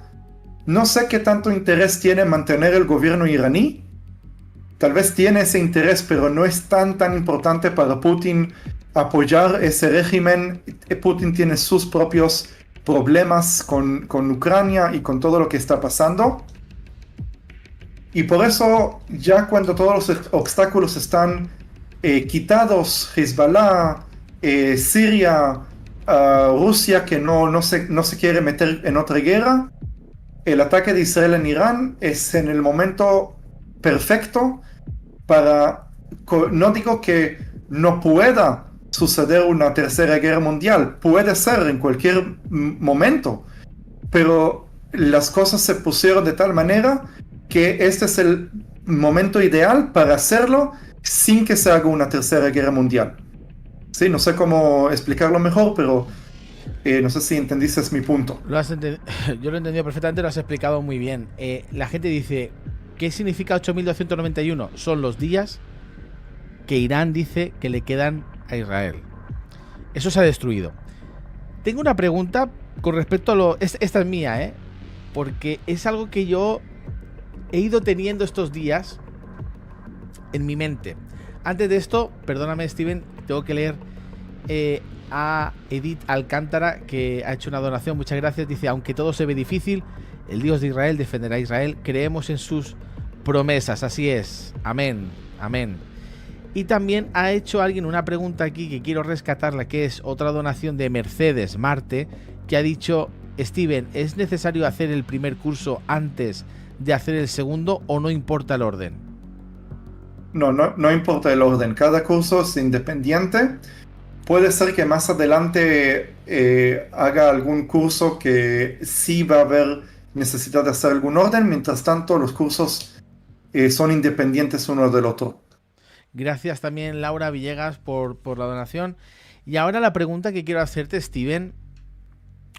no sé qué tanto interés tiene en mantener el gobierno iraní. Tal vez tiene ese interés, pero no es tan importante para Putin apoyar ese régimen. Putin tiene sus propios problemas con Ucrania y con todo lo que está pasando. Y por eso, ya cuando todos los obstáculos están quitados, Hezbollah, Siria, Rusia que no se quiere meter en otra guerra, el ataque de Israel en Irán es en el momento perfecto para, no digo que no pueda suceder una tercera guerra mundial, puede ser en cualquier momento, pero las cosas se pusieron de tal manera que este es el momento ideal para hacerlo sin que se haga una tercera guerra mundial. Sí, no sé cómo explicarlo mejor, pero no sé si entendiste mi punto. Yo lo he entendido perfectamente, lo has explicado muy bien. La gente dice, ¿qué significa 8.291? Son los días que Irán dice que le quedan a Israel. Eso se ha destruido. Tengo una pregunta con respecto a lo... Esta es mía, porque es algo que yo he ido teniendo estos días en mi mente. Antes de esto, perdóname, Steven, tengo que leer a Edith Alcántara, que ha hecho una donación. Muchas gracias. Dice, aunque todo se ve difícil, el Dios de Israel defenderá a Israel. Creemos en sus promesas. Así es. Amén. Amén. Y también ha hecho alguien una pregunta aquí que quiero rescatarla, que es otra donación de Mercedes Marte, que ha dicho, Steven, ¿es necesario hacer el primer curso antes de hacer el segundo o no importa el orden? No importa el orden. Cada curso es independiente. Puede ser que más adelante haga algún curso que sí va a haber necesidad de hacer algún orden. Mientras tanto, los cursos son independientes uno del otro. Gracias también, Laura Villegas, por la donación. Y ahora la pregunta que quiero hacerte, Steven.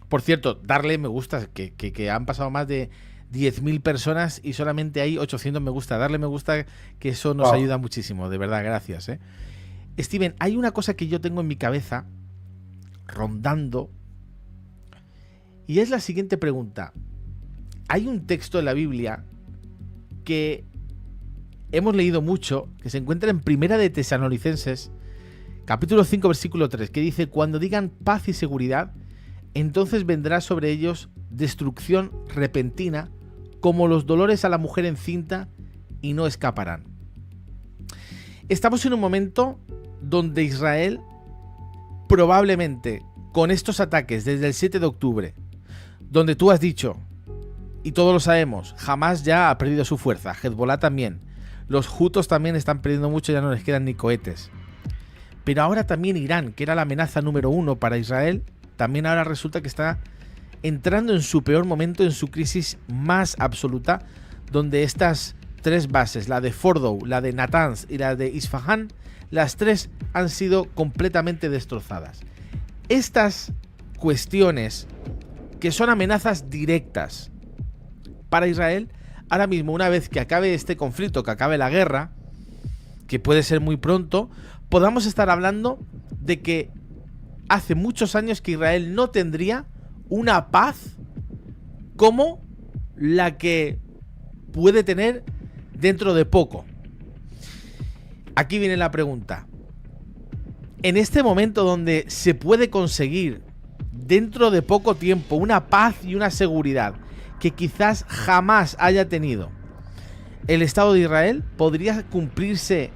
Por cierto, darle me gusta, que han pasado más de 10.000 personas y solamente hay 800 me gusta. Darle me gusta, que eso nos ayuda muchísimo. De verdad, gracias. Steven, hay una cosa que yo tengo en mi cabeza rondando y es la siguiente pregunta. Hay un texto en la Biblia que hemos leído mucho, que se encuentra en Primera de Tesalonicenses, capítulo 5, versículo 3, que dice, cuando digan paz y seguridad, entonces vendrá sobre ellos destrucción repentina, como los dolores a la mujer encinta, y no escaparán. Estamos en un momento donde Israel probablemente con estos ataques desde el 7 de octubre, donde tú has dicho, y todos lo sabemos, Hamás ya ha perdido su fuerza, Hezbollah también, los hutos también están perdiendo mucho, ya no les quedan ni cohetes. Pero ahora también Irán, que era la amenaza número 1 para Israel, también ahora resulta que está entrando en su peor momento, en su crisis más absoluta, donde estas tres bases, la de Fordow, la de Natanz y la de Isfahan, las tres han sido completamente destrozadas. Estas cuestiones, que son amenazas directas para Israel, ahora mismo, una vez que acabe este conflicto, que acabe la guerra, que puede ser muy pronto, podamos estar hablando de que hace muchos años que Israel no tendría una paz como la que puede tener dentro de poco. Aquí viene la pregunta. En este momento donde se puede conseguir dentro de poco tiempo una paz y una seguridad que quizás jamás haya tenido el Estado de Israel, ¿podría cumplirse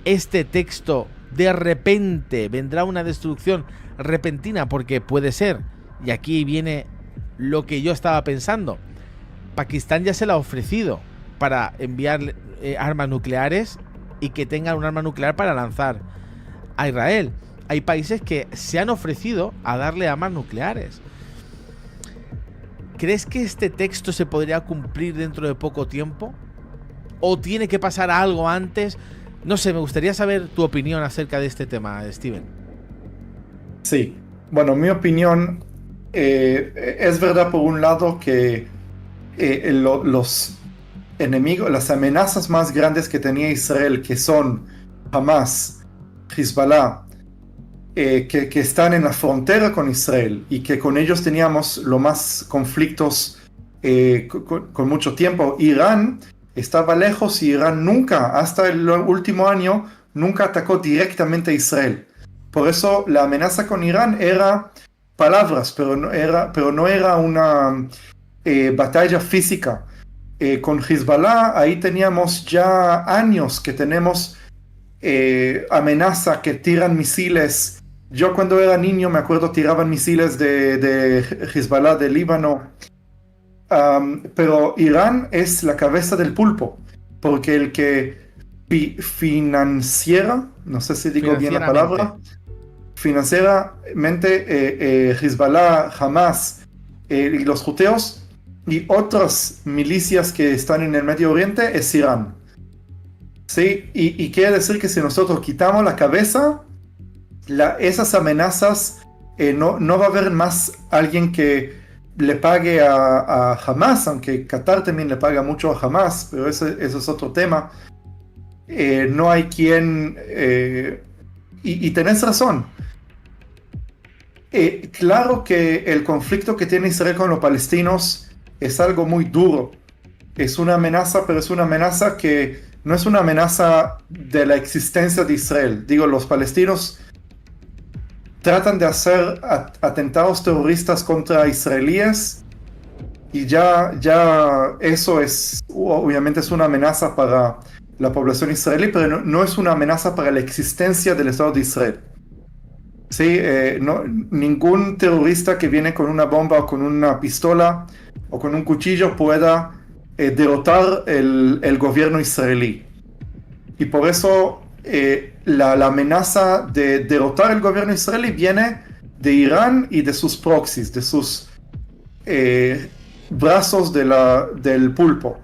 este texto? De repente vendrá una destrucción repentina, porque puede ser, y aquí viene lo que yo estaba pensando, Pakistán ya se la ha ofrecido para enviar armas nucleares y que tengan un arma nuclear para lanzar a Israel. Hay países que se han ofrecido a darle armas nucleares. ¿Crees que este texto se podría cumplir dentro de poco tiempo? ¿O tiene que pasar algo antes? No sé, me gustaría saber tu opinión acerca de este tema, Steven. Sí, bueno, mi opinión, es verdad por un lado que los enemigos, las amenazas más grandes que tenía Israel, que son Hamas, Hezbollah, que están en la frontera con Israel y que con ellos teníamos lo más conflictos con mucho tiempo. Irán estaba lejos y Irán nunca, hasta el último año, nunca atacó directamente a Israel. Por eso la amenaza con Irán era palabras, pero no era una batalla física. Con Hezbollah, ahí teníamos ya años que tenemos amenaza, que tiran misiles. Yo cuando era niño me acuerdo tiraban misiles de Hezbollah de Líbano. Pero Irán es la cabeza del pulpo, porque el que financiera, no sé si digo bien la palabra, financieramente Hezbollah, Hamas y los huteos y otras milicias que están en el Medio Oriente es Irán. ¿Sí? Y quiere decir que si nosotros quitamos la cabeza, esas amenazas, no va a haber más alguien que le pague a Hamas, aunque Qatar también le paga mucho a Hamas, pero eso es otro tema. No hay quien... y tenés razón. Claro que el conflicto que tiene Israel con los palestinos es algo muy duro. Es una amenaza, pero es una amenaza que no es una amenaza de la existencia de Israel. Digo, los palestinos tratan de hacer atentados terroristas contra israelíes y ya eso obviamente es una amenaza para la población israelí, pero no es una amenaza para la existencia del Estado de Israel. Sí, ningún terrorista que viene con una bomba o con una pistola o con un cuchillo pueda derrotar el gobierno israelí. Y por eso la amenaza de derrotar el gobierno israelí viene de Irán y de sus proxies, de sus brazos del pulpo.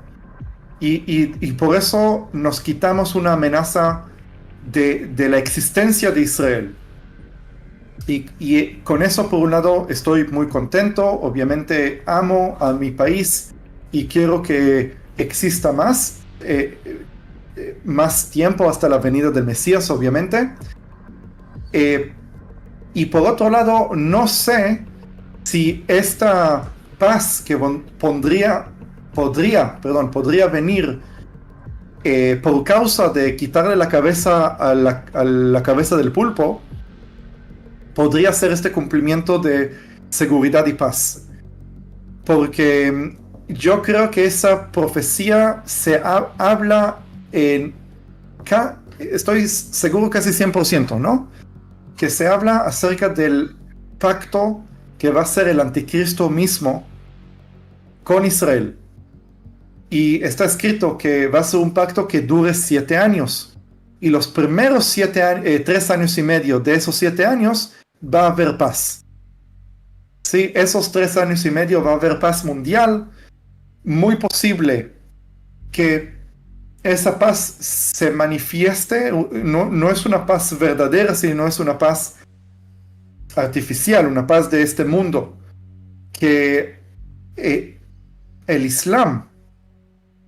Y por eso nos quitamos una amenaza de la existencia de Israel. Y con eso, por un lado, estoy muy contento. Obviamente amo a mi país y quiero que exista más tiempo hasta la venida del Mesías, obviamente. Y por otro lado, no sé si esta paz que podría venir por causa de quitarle la cabeza a la cabeza del pulpo, podría ser este cumplimiento de seguridad y paz. Porque yo creo que esa profecía se habla estoy seguro casi 100%, ¿no? Que se habla acerca del pacto que va a ser el anticristo mismo con Israel. Y está escrito que va a ser un pacto que dure 7 años. Y los primeros 3 años y medio de esos 7 años va a haber paz. Sí, esos 3 años y medio va a haber paz mundial. Muy posible que esa paz se manifieste. No es una paz verdadera, sino es una paz artificial, una paz de este mundo. Que el Islam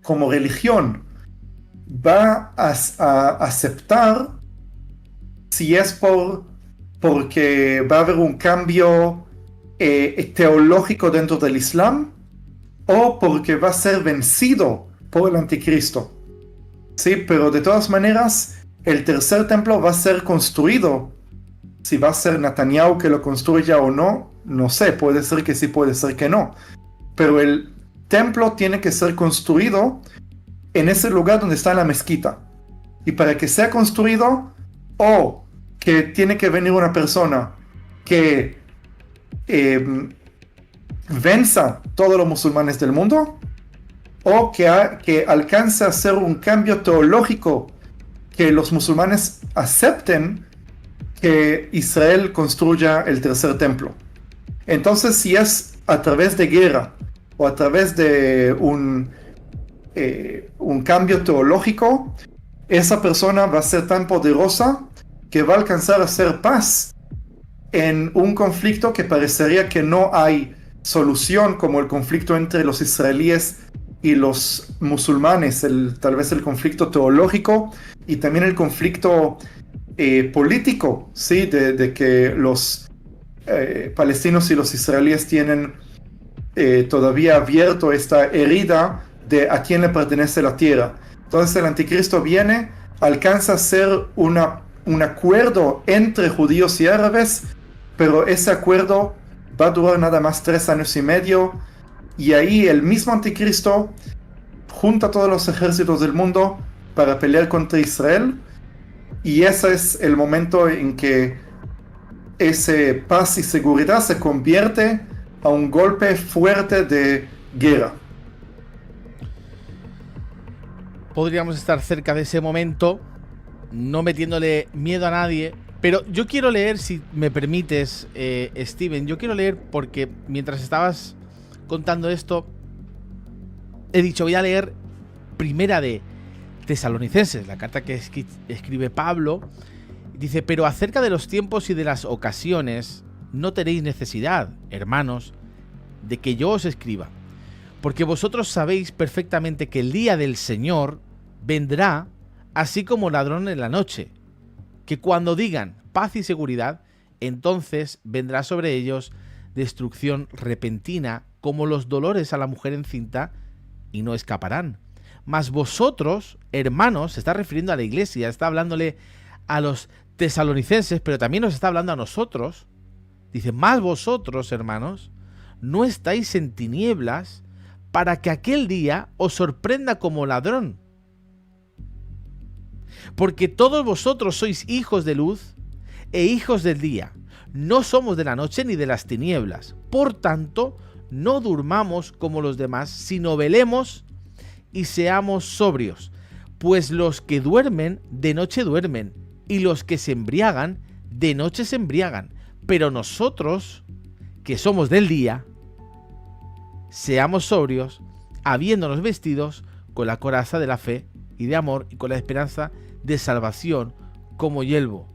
como religión va a aceptar si es porque va a haber un cambio teológico dentro del Islam o porque va a ser vencido por el anticristo. Sí, pero de todas maneras el tercer templo va a ser construido. Si va a ser Netanyahu que lo construya o no, no sé, puede ser que sí, puede ser que no. Pero el templo tiene que ser construido en ese lugar donde está la mezquita. Y para que sea construido, o que tiene que venir una persona que venza todos los musulmanes del mundo, o que alcance a hacer un cambio teológico, que los musulmanes acepten que Israel construya el tercer templo. Entonces, si es a través de guerra o a través de un cambio teológico, esa persona va a ser tan poderosa que va a alcanzar a hacer paz en un conflicto que parecería que no hay solución, como el conflicto entre los israelíes y los musulmanes, tal vez el conflicto teológico y también el conflicto político, ¿sí? De que los palestinos y los israelíes tienen todavía abierto esta herida de a quién le pertenece la tierra. Entonces el anticristo viene, alcanza a ser un acuerdo entre judíos y árabes, pero ese acuerdo va a durar nada más 3 años y medio, y ahí el mismo anticristo junta todos los ejércitos del mundo para pelear contra Israel, y ese es el momento en que ese paz y seguridad se convierte a un golpe fuerte de guerra. Podríamos estar cerca de ese momento, no metiéndole miedo a nadie, pero yo quiero leer, si me permites, Steven, yo quiero leer porque mientras estabas contando esto, he dicho, voy a leer Primera de Tesalonicenses, la carta que escribe Pablo. Dice, pero acerca de los tiempos y de las ocasiones, no tenéis necesidad, hermanos, de que yo os escriba, porque vosotros sabéis perfectamente que el día del Señor vendrá así como ladrón en la noche, que cuando digan paz y seguridad, entonces vendrá sobre ellos destrucción repentina, como los dolores a la mujer encinta, y no escaparán. Mas vosotros, hermanos, se está refiriendo a la iglesia, está hablándole a los tesalonicenses, pero también nos está hablando a nosotros. Dice, mas vosotros, hermanos, no estáis en tinieblas, para que aquel día os sorprenda como ladrón. Porque todos vosotros sois hijos de luz e hijos del día. No somos de la noche ni de las tinieblas. Por tanto, no durmamos como los demás, sino velemos y seamos sobrios. Pues los que duermen, de noche duermen, y los que se embriagan, de noche se embriagan. Pero nosotros, que somos del día, seamos sobrios, habiéndonos vestidos con la coraza de la fe y de amor y con la esperanza de salvación como yelmo.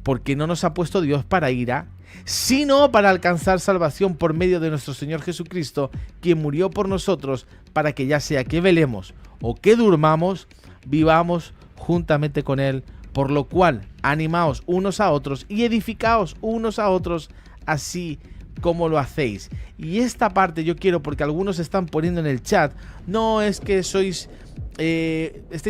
Porque no nos ha puesto Dios para ira, sino para alcanzar salvación por medio de nuestro Señor Jesucristo, quien murió por nosotros, para que ya sea que velemos o que durmamos, vivamos juntamente con Él. Por lo cual, animaos unos a otros y edificaos unos a otros, así como lo hacéis. Y esta parte yo quiero, porque algunos están poniendo en el chat, no es que estáis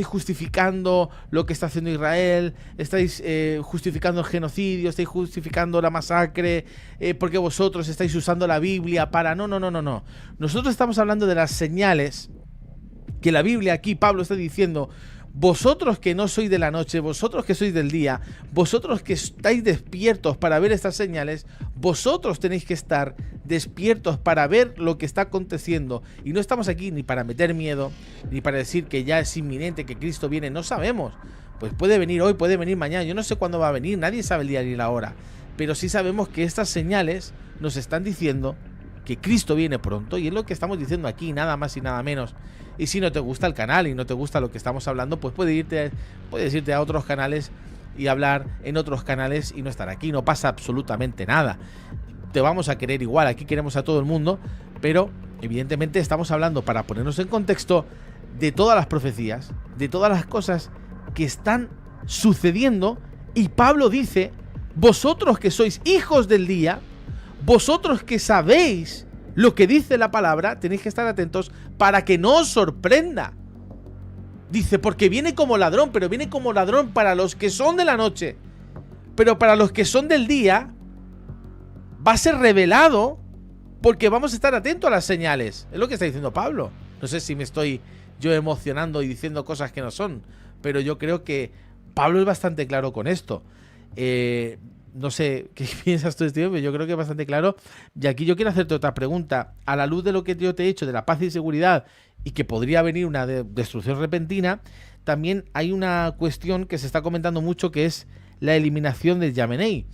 justificando lo que está haciendo Israel, estáis justificando el genocidio, estáis justificando la masacre, porque vosotros estáis usando la Biblia para... No. Nosotros estamos hablando de las señales que la Biblia aquí, Pablo está diciendo, vosotros que no sois de la noche, vosotros que sois del día, vosotros que estáis despiertos para ver estas señales, vosotros tenéis que estar despiertos para ver lo que está aconteciendo. Y no estamos aquí ni para meter miedo, ni para decir que ya es inminente, que Cristo viene. No sabemos. Pues puede venir hoy, puede venir mañana. Yo no sé cuándo va a venir, nadie sabe el día ni la hora. Pero sí sabemos que estas señales nos están diciendo que Cristo viene pronto, y es lo que estamos diciendo aquí, nada más y nada menos. Y si no te gusta el canal y no te gusta lo que estamos hablando, pues puedes irte a otros canales y hablar en otros canales y no estar aquí. No pasa absolutamente nada. Te vamos a querer igual, aquí queremos a todo el mundo, pero evidentemente estamos hablando, para ponernos en contexto, de todas las profecías, de todas las cosas que están sucediendo. Y Pablo dice, vosotros que sois hijos del día, vosotros que sabéis lo que dice la palabra, tenéis que estar atentos para que no os sorprenda. Dice, porque viene como ladrón, pero viene como ladrón para los que son de la noche. Pero para los que son del día, va a ser revelado, porque vamos a estar atentos a las señales. Es lo que está diciendo Pablo. No sé si me estoy yo emocionando y diciendo cosas que no son, pero yo creo que Pablo es bastante claro con esto. No sé qué piensas tú, Steven, pero yo creo que es bastante claro. Y aquí yo quiero hacerte otra pregunta. A la luz de lo que yo te he dicho de la paz y seguridad, y que podría venir una destrucción repentina, también hay una cuestión que se está comentando mucho, que es la eliminación del Yamenei,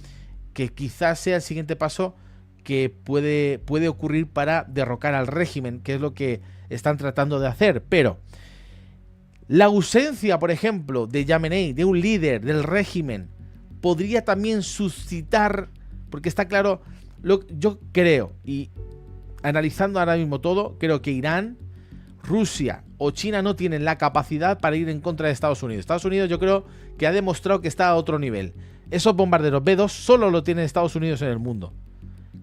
que quizás sea el siguiente paso que puede ocurrir para derrocar al régimen, que es lo que están tratando de hacer. Pero la ausencia, por ejemplo, de Yamenei, de un líder del régimen, podría también suscitar, porque está claro, yo creo, y analizando ahora mismo todo, creo que Irán, Rusia o China no tienen la capacidad para ir en contra de Estados Unidos. Estados Unidos yo creo que ha demostrado que está a otro nivel. Esos bombarderos B-2 solo lo tiene Estados Unidos en el mundo.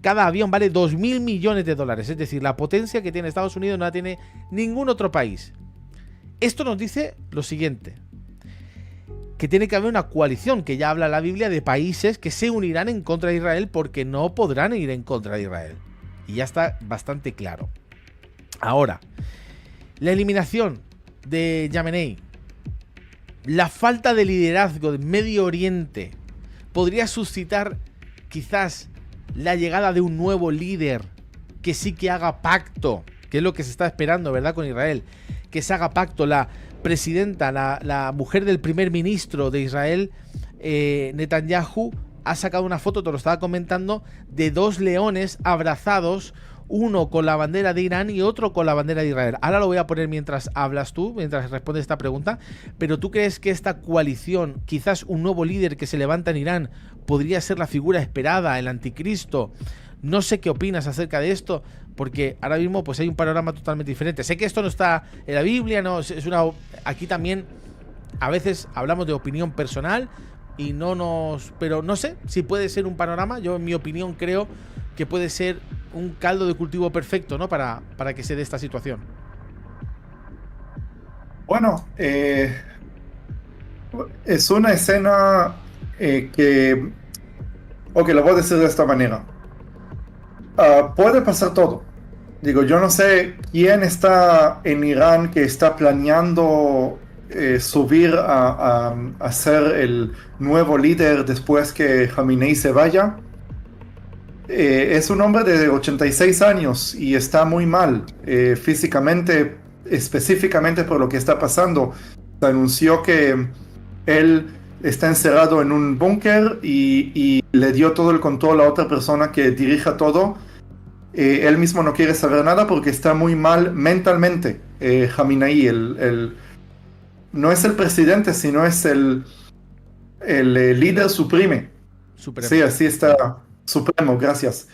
Cada avión vale 2.000 millones de dólares. Es decir, la potencia que tiene Estados Unidos no la tiene ningún otro país. Esto nos dice lo siguiente: que tiene que haber una coalición, que ya habla la Biblia, de países que se unirán en contra de Israel, porque no podrán ir en contra de Israel. Y ya está bastante claro. Ahora, la eliminación de Jamenei, la falta de liderazgo del Medio Oriente, podría suscitar quizás la llegada de un nuevo líder que sí que haga pacto, que es lo que se está esperando, ¿verdad?, con Israel, que se haga pacto. La presidenta, la mujer del primer ministro de Israel, Netanyahu, ha sacado una foto, te lo estaba comentando, de 2 leones abrazados, uno con la bandera de Irán y otro con la bandera de Israel. Ahora lo voy a poner mientras hablas tú, mientras respondes esta pregunta. Pero ¿tú crees que esta coalición, quizás un nuevo líder que se levanta en Irán, podría ser la figura esperada, el anticristo? No sé qué opinas acerca de esto, porque ahora mismo pues hay un panorama totalmente diferente. Sé que esto no está en la Biblia, no es una... Aquí también a veces hablamos de opinión personal y pero no sé si puede ser un panorama. Yo, en mi opinión, creo que puede ser un caldo de cultivo perfecto, ¿no?, para que se dé esta situación. Bueno, es una escena que... Ok, lo voy a decir de esta manera. Puede pasar todo. Digo, yo no sé quién está en Irán que está planeando subir a ser el nuevo líder después que Jamenei se vaya. Es un hombre de 86 años y está muy mal físicamente, específicamente por lo que está pasando. Se anunció que él está encerrado en un búnker y le dio todo el control a otra persona que dirija todo. Él mismo no quiere saber nada porque está muy mal mentalmente. Jamenei, no es el presidente, sino es el líder supremo. Sí, así está. Supremo, gracias.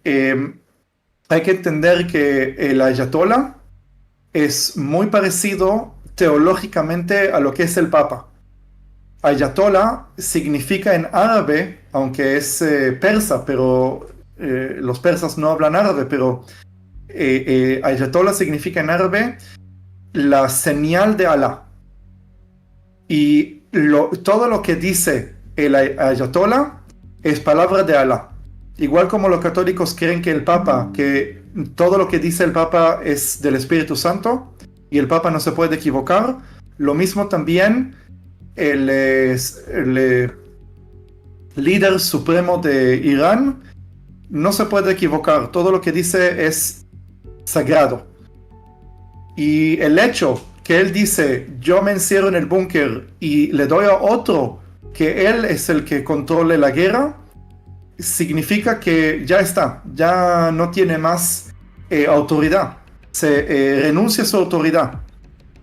Hay que entender que el ayatollah es muy parecido teológicamente a lo que es el papa. Ayatollah significa en árabe, aunque es persa, pero los persas no hablan árabe, pero ayatollah significa en árabe la señal de Alá. Y todo lo que dice el ayatollah es palabra de Alá. Igual como los católicos creen que el Papa, que todo lo que dice el Papa es del Espíritu Santo y el Papa no se puede equivocar, lo mismo también el líder supremo de Irán no se puede equivocar. Todo lo que dice es sagrado. Y el hecho que él dice, yo me encierro en el búnker y le doy a otro que él es el que controle la guerra, significa que ya está, ya no tiene más autoridad, se renuncia a su autoridad.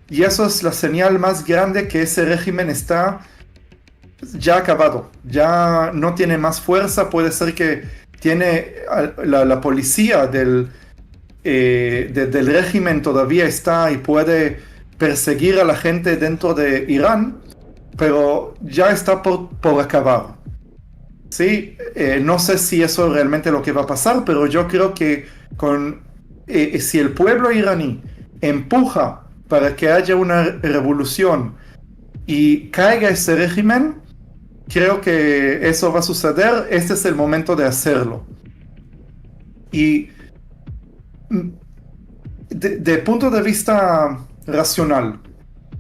Y eso es la señal más grande que ese régimen está ya acabado, ya no tiene más fuerza. Puede ser que tiene la policía del régimen todavía está y puede perseguir a la gente dentro de Irán, pero ya está por acabar. Sí, no sé si eso es realmente lo que va a pasar, pero yo creo que si el pueblo iraní empuja para que haya una revolución y caiga ese régimen, creo que eso va a suceder. Este es el momento de hacerlo. Y de punto de vista racional,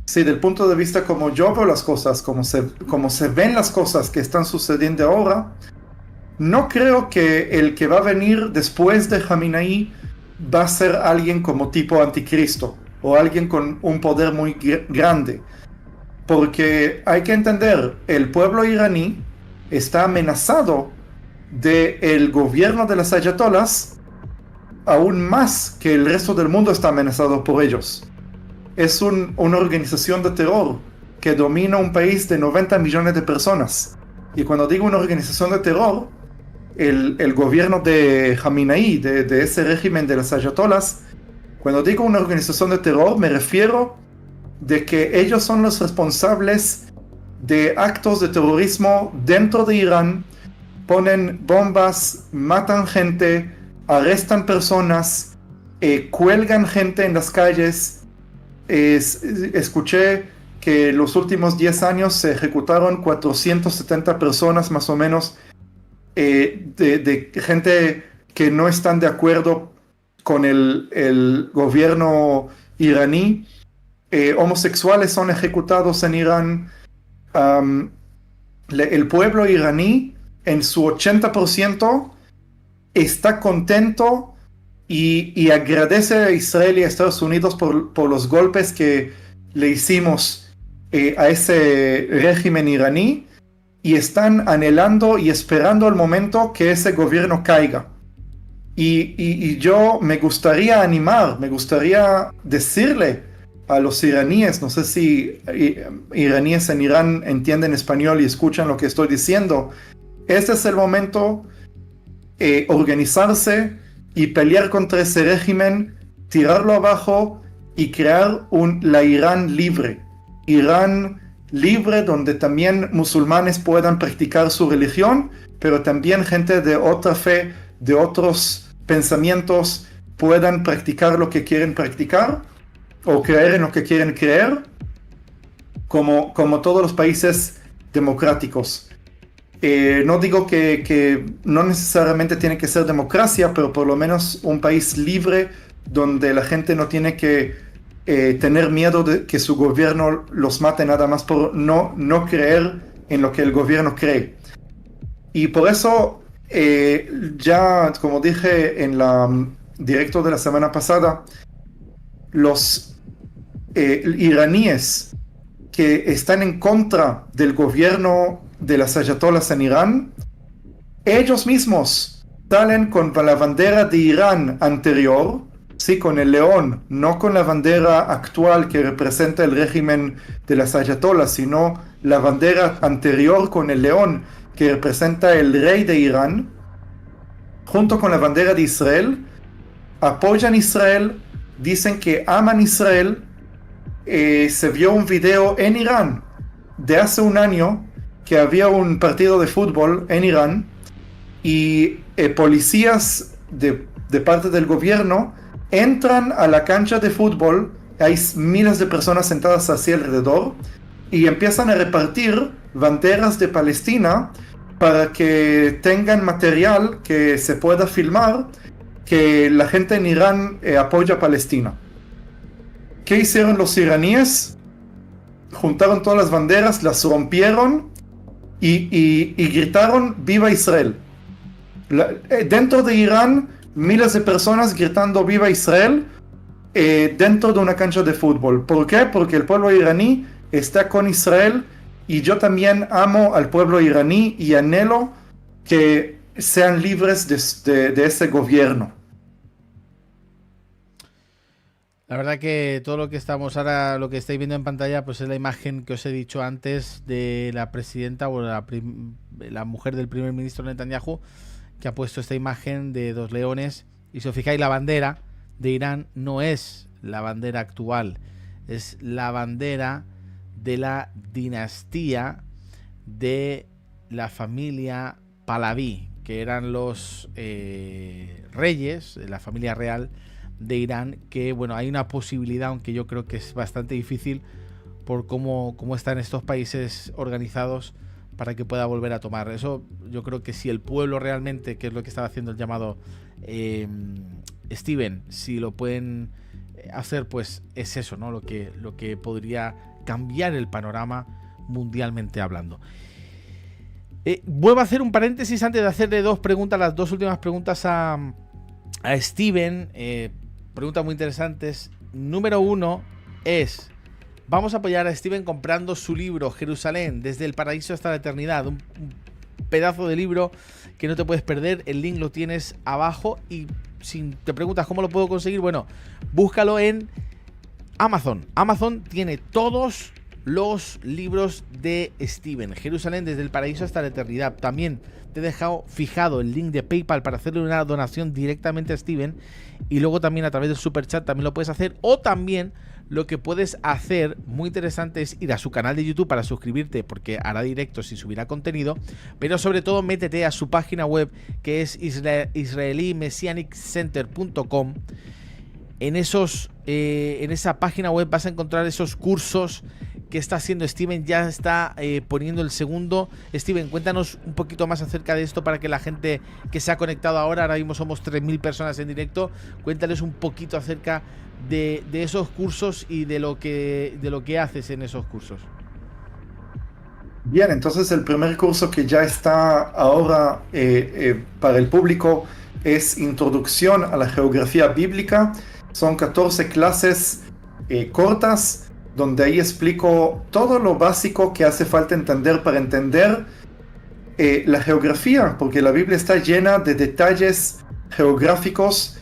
sí, del punto de vista como yo veo las cosas, como se ven las cosas que están sucediendo ahora, no creo que el que va a venir después de Jamenei va a ser alguien como tipo anticristo o alguien con un poder muy grande, porque hay que entender, el pueblo iraní está amenazado del gobierno de las ayatolás aún más que el resto del mundo está amenazado por ellos. Es una organización de terror que domina un país de 90 millones de personas. Y cuando digo una organización de terror, el gobierno de Jamenei, de ese régimen de las ayatolás, cuando digo una organización de terror, me refiero de que ellos son los responsables de actos de terrorismo dentro de Irán, ponen bombas, matan gente, arrestan personas, cuelgan gente en las calles. Escuché que los últimos 10 años se ejecutaron 470 personas más o menos, de gente que no están de acuerdo con el gobierno iraní. Homosexuales son ejecutados en Irán. El pueblo iraní en su 80% está contento y agradece a Israel y a Estados Unidos por los golpes que le hicimos a ese régimen iraní, y están anhelando y esperando el momento que ese gobierno caiga. Y yo me gustaría animar, me gustaría decirle a los iraníes, no sé si iraníes en Irán entienden español y escuchan lo que estoy diciendo, este es el momento, organizarse y pelear contra ese régimen, tirarlo abajo y crear la Irán libre. Irán libre donde también musulmanes puedan practicar su religión, pero también gente de otra fe, de otros pensamientos, puedan practicar lo que quieren practicar o creer en lo que quieren creer, como todos los países democráticos. No digo que no necesariamente tiene que ser democracia, pero por lo menos un país libre donde la gente no tiene que tener miedo de que su gobierno los mate nada más por no creer en lo que el gobierno cree. Y por eso, ya como dije en la directo de la semana pasada, los iraníes que están en contra del gobierno de las ayatolás en Irán, ellos mismos salen con la bandera de Irán anterior, sí, con el león, no con la bandera actual que representa el régimen de las ayatolás, sino la bandera anterior con el león que representa el rey de Irán, junto con la bandera de Israel, apoyan Israel, dicen que aman Israel. Se vio un video en Irán de hace un año que había un partido de fútbol en Irán y policías de parte del gobierno entran a la cancha de fútbol, hay miles de personas sentadas hacia alrededor, y empiezan a repartir banderas de Palestina para que tengan material que se pueda filmar que la gente en Irán apoya a Palestina. ¿Qué hicieron los iraníes? Juntaron todas las banderas, las rompieron y gritaron ¡Viva Israel! Dentro de Irán, miles de personas gritando ¡Viva Israel! Dentro de una cancha de fútbol. ¿Por qué? Porque el pueblo iraní está con Israel, y yo también amo al pueblo iraní y anhelo que sean libres de ese gobierno. La verdad que todo lo que estamos ahora, lo que estáis viendo en pantalla, pues es la imagen que os he dicho antes de la presidenta o la mujer del primer ministro Netanyahu, que ha puesto esta imagen de dos leones. Y si os fijáis, la bandera de Irán no es la bandera actual, es la bandera de la dinastía de la familia Pahlaví, que eran los reyes de la familia real de Irán, que bueno, hay una posibilidad, aunque yo creo que es bastante difícil por cómo están estos países organizados, para que pueda volver a tomar. Eso yo creo que si el pueblo realmente, que es lo que estaba haciendo el llamado Steven, si lo pueden hacer, pues es eso, ¿no? Lo que podría cambiar el panorama mundialmente hablando. Vuelvo a hacer un paréntesis antes de hacerle las dos últimas preguntas a Steven. Preguntas muy interesantes. Número 1 es: vamos a apoyar a Steven comprando su libro Jerusalén, desde el paraíso hasta la eternidad. Un pedazo de libro que no te puedes perder. El link lo tienes abajo. Y si te preguntas cómo lo puedo conseguir, bueno, búscalo en Amazon. Amazon tiene todos los libros de Steven, Jerusalén desde el paraíso hasta la eternidad. También te he dejado fijado el link de PayPal para hacerle una donación directamente a Steven, y luego también a través del super chat también lo puedes hacer, o también lo que puedes hacer, muy interesante, es ir a su canal de YouTube para suscribirte, porque hará directos y subirá contenido, pero sobre todo métete a su página web, que es israelimessianiccenter.com. En esa página web vas a encontrar esos cursos que está haciendo Steven. Ya está poniendo el segundo. Steven, cuéntanos un poquito más acerca de esto para que la gente que se ha conectado ahora mismo somos 3.000 personas en directo, cuéntales un poquito acerca de esos cursos y de lo que haces en esos cursos. Bien, entonces el primer curso que ya está ahora para el público es Introducción a la Geografía Bíblica. Son 14 clases cortas, donde ahí explico todo lo básico que hace falta entender para entender la geografía, porque la Biblia está llena de detalles geográficos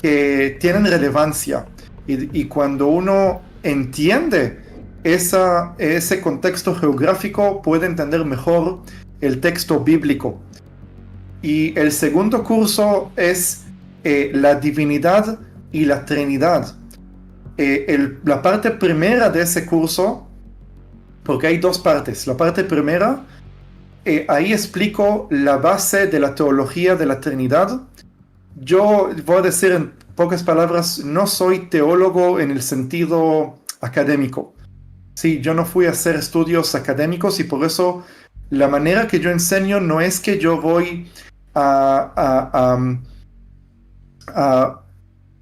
que tienen relevancia. Y cuando uno entiende ese contexto geográfico, puede entender mejor el texto bíblico. Y el segundo curso es la divinidad y la Trinidad. La parte primera de ese curso, porque hay dos partes. La parte primera, ahí explico la base de la teología de la Trinidad. Yo voy a decir en pocas palabras, no soy teólogo en el sentido académico. Sí, yo no fui a hacer estudios académicos, y por eso la manera que yo enseño no es que yo voy a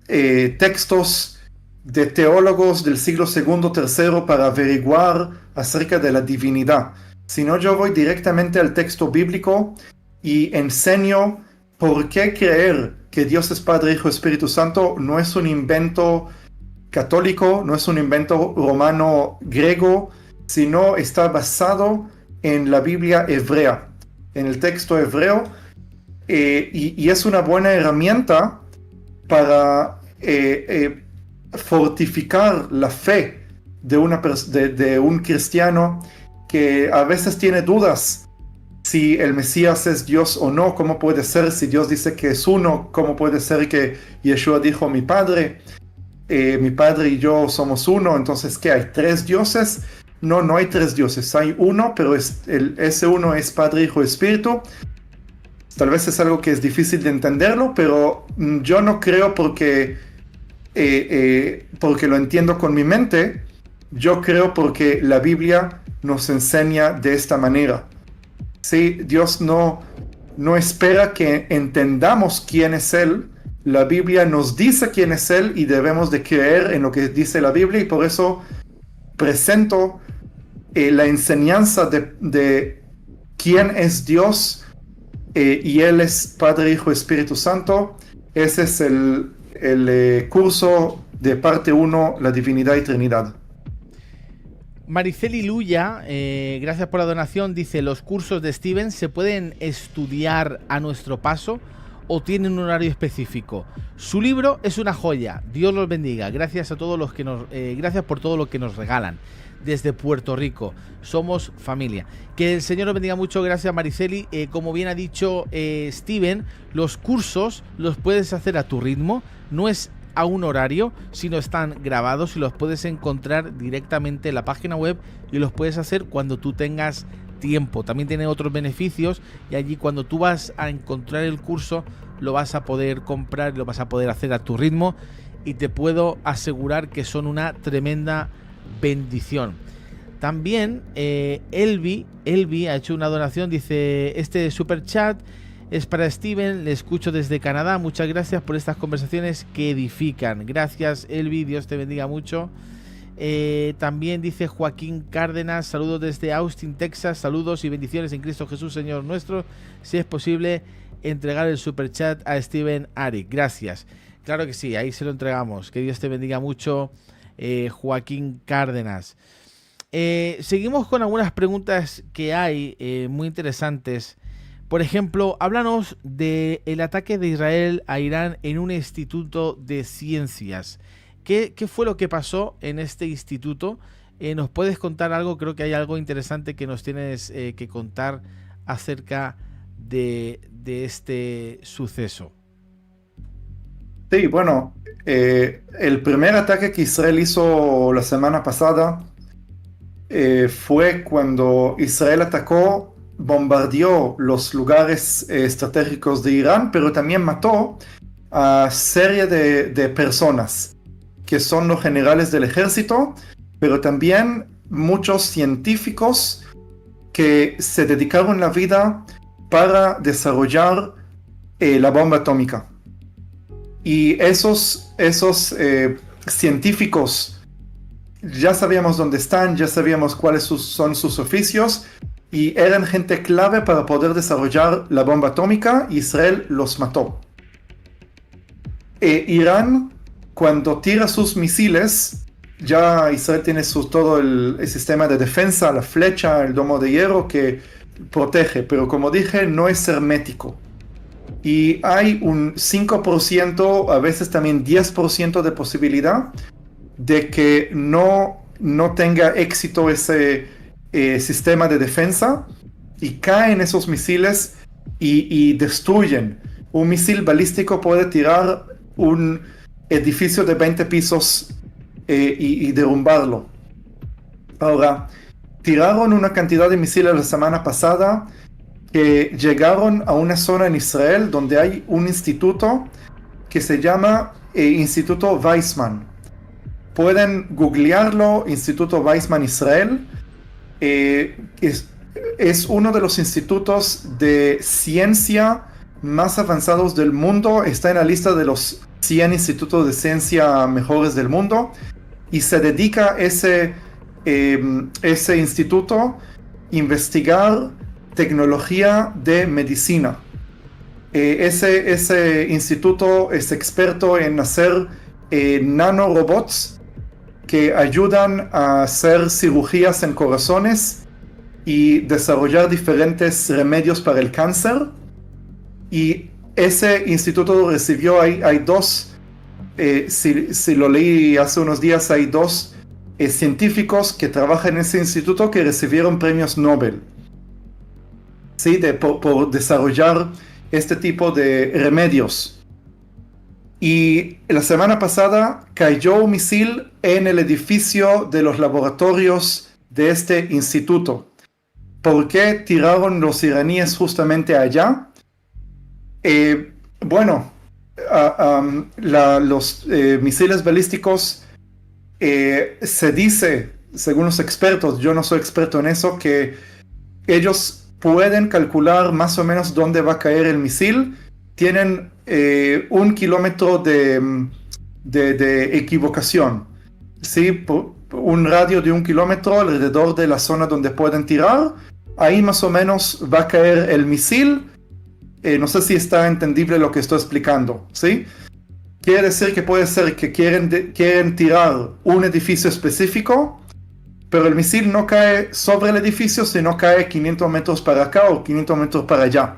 textos de teólogos del siglo II, III para averiguar acerca de la divinidad, sino yo voy directamente al texto bíblico y enseño por qué creer que Dios es Padre, Hijo, Espíritu Santo no es un invento católico, no es un invento romano griego, sino está basado en la Biblia hebrea, en el texto hebreo, y es una buena herramienta para fortificar la fe de un cristiano que a veces tiene dudas si el Mesías es Dios o no. ¿Cómo puede ser si Dios dice que es uno? ¿Cómo puede ser que Yeshua dijo mi padre y yo somos uno? Entonces, ¿qué hay? ¿Tres dioses? No, no hay tres dioses, hay uno, pero ese uno es Padre, Hijo, Espíritu. Tal vez es algo que es difícil de entenderlo, pero yo no creo porque lo entiendo con mi mente. Yo creo porque la Biblia nos enseña de esta manera. ¿Sí? Dios no espera que entendamos quién es Él. La Biblia nos dice quién es Él y debemos de creer en lo que dice la Biblia, y por eso presento la enseñanza de quién es Dios, y Él es Padre, Hijo, Espíritu Santo. Ese es el curso de parte 1, la divinidad y Trinidad. Mariceli Luya, gracias por la donación, dice: ¿los cursos de Steven se pueden estudiar a nuestro paso o tienen un horario específico? Su libro es una joya, Dios los bendiga, gracias a todos los que gracias por todo lo que nos regalan desde Puerto Rico, somos familia. Que el Señor los bendiga mucho. Gracias, Mariceli. Como bien ha dicho Steven, los cursos los puedes hacer a tu ritmo, no es a un horario, sino están grabados y los puedes encontrar directamente en la página web, y los puedes hacer cuando tú tengas tiempo. También tiene otros beneficios, y allí cuando tú vas a encontrar el curso lo vas a poder comprar y lo vas a poder hacer a tu ritmo, y te puedo asegurar que son una tremenda bendición. También Elvi ha hecho una donación, dice: este super chat es para Steven, le escucho desde Canadá, muchas gracias por estas conversaciones que edifican. Gracias, Elvi, Dios te bendiga mucho. También dice Joaquín Cárdenas: saludos desde Austin, Texas, saludos y bendiciones en Cristo Jesús, Señor nuestro. Si es posible, entregar el super chat a Steven Arik. Gracias. Claro que sí, ahí se lo entregamos. Que Dios te bendiga mucho, Joaquín Cárdenas. Seguimos con algunas preguntas que hay muy interesantes. Por ejemplo, háblanos del ataque de Israel a Irán en un instituto de ciencias. ¿Qué fue lo que pasó en este instituto? ¿nos puedes contar algo? Creo que hay algo interesante que nos tienes que contar acerca de este suceso. Sí, bueno, el primer ataque que Israel hizo la semana pasada fue cuando Israel atacó, bombardeó los lugares estratégicos de Irán, pero también mató a serie de personas que son los generales del ejército, pero también muchos científicos que se dedicaron la vida para desarrollar la bomba atómica. Y esos científicos ya sabíamos dónde están, ya sabíamos cuáles son sus oficios, y eran gente clave para poder desarrollar la bomba atómica. Israel los mató. Irán, cuando tira sus misiles, ya Israel tiene todo el sistema de defensa, la flecha, el domo de hierro que protege, pero como dije, no es hermético. Y hay un 5%, a veces también 10% de posibilidad de que no tenga éxito ese sistema de defensa, y caen esos misiles y destruyen. Un misil balístico puede tirar un edificio de 20 pisos y derrumbarlo. Ahora, tiraron una cantidad de misiles la semana pasada que llegaron a una zona en Israel donde hay un instituto que se llama Instituto Weizmann. Pueden googlearlo, Instituto Weizmann Israel. Es uno de los institutos de ciencia más avanzados del mundo. Está en la lista de los 100 institutos de ciencia mejores del mundo, y se dedica ese instituto a investigar tecnología de medicina. Ese instituto es experto en hacer nanorobots que ayudan a hacer cirugías en corazones y desarrollar diferentes remedios para el cáncer. Y ese instituto recibió, hay dos, si lo leí hace unos días, hay dos científicos que trabajan en ese instituto que recibieron premios Nobel, ¿sí? por desarrollar este tipo de remedios. Y la semana pasada cayó un misil en el edificio de los laboratorios de este instituto. ¿Por qué tiraron los iraníes justamente allá? Los misiles balísticos, se dice, según los expertos, yo no soy experto en eso, que ellos pueden calcular más o menos dónde va a caer el misil. Tienen 1 kilómetro de equivocación, ¿sí? Un radio de 1 kilómetro alrededor de la zona donde pueden tirar. Ahí más o menos va a caer el misil. No sé si está entendible lo que estoy explicando, ¿sí? Quiere decir que puede ser que quieren tirar un edificio específico, pero el misil no cae sobre el edificio, sino cae 500 metros para acá o 500 metros para allá.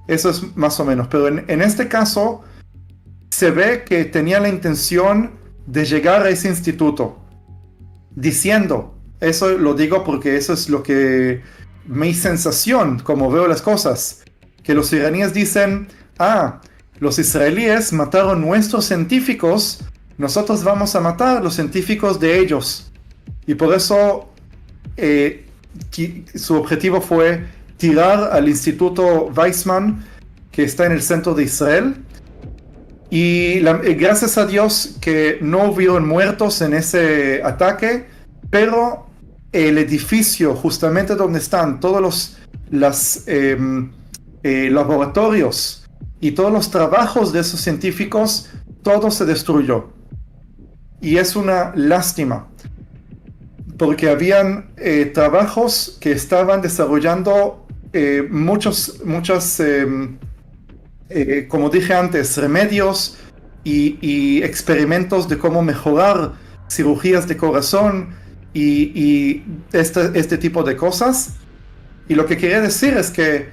Eso es más o menos. Pero en este caso, se ve que tenía la intención de llegar a ese instituto, diciendo, eso lo digo porque eso es lo que mi sensación, como veo las cosas, que los iraníes dicen, los israelíes mataron nuestros científicos, nosotros vamos a matar los científicos de ellos. Y por eso su objetivo fue tirar al Instituto Weizmann, que está en el centro de Israel. Y gracias a Dios que no hubieron muertos en ese ataque, pero el edificio justamente donde están todos los laboratorios y todos los trabajos de esos científicos, todo se destruyó. Y es una lástima, porque habían trabajos que estaban desarrollando muchas, como dije antes, remedios y experimentos de cómo mejorar cirugías de corazón y este tipo de cosas. Y lo que quería decir es que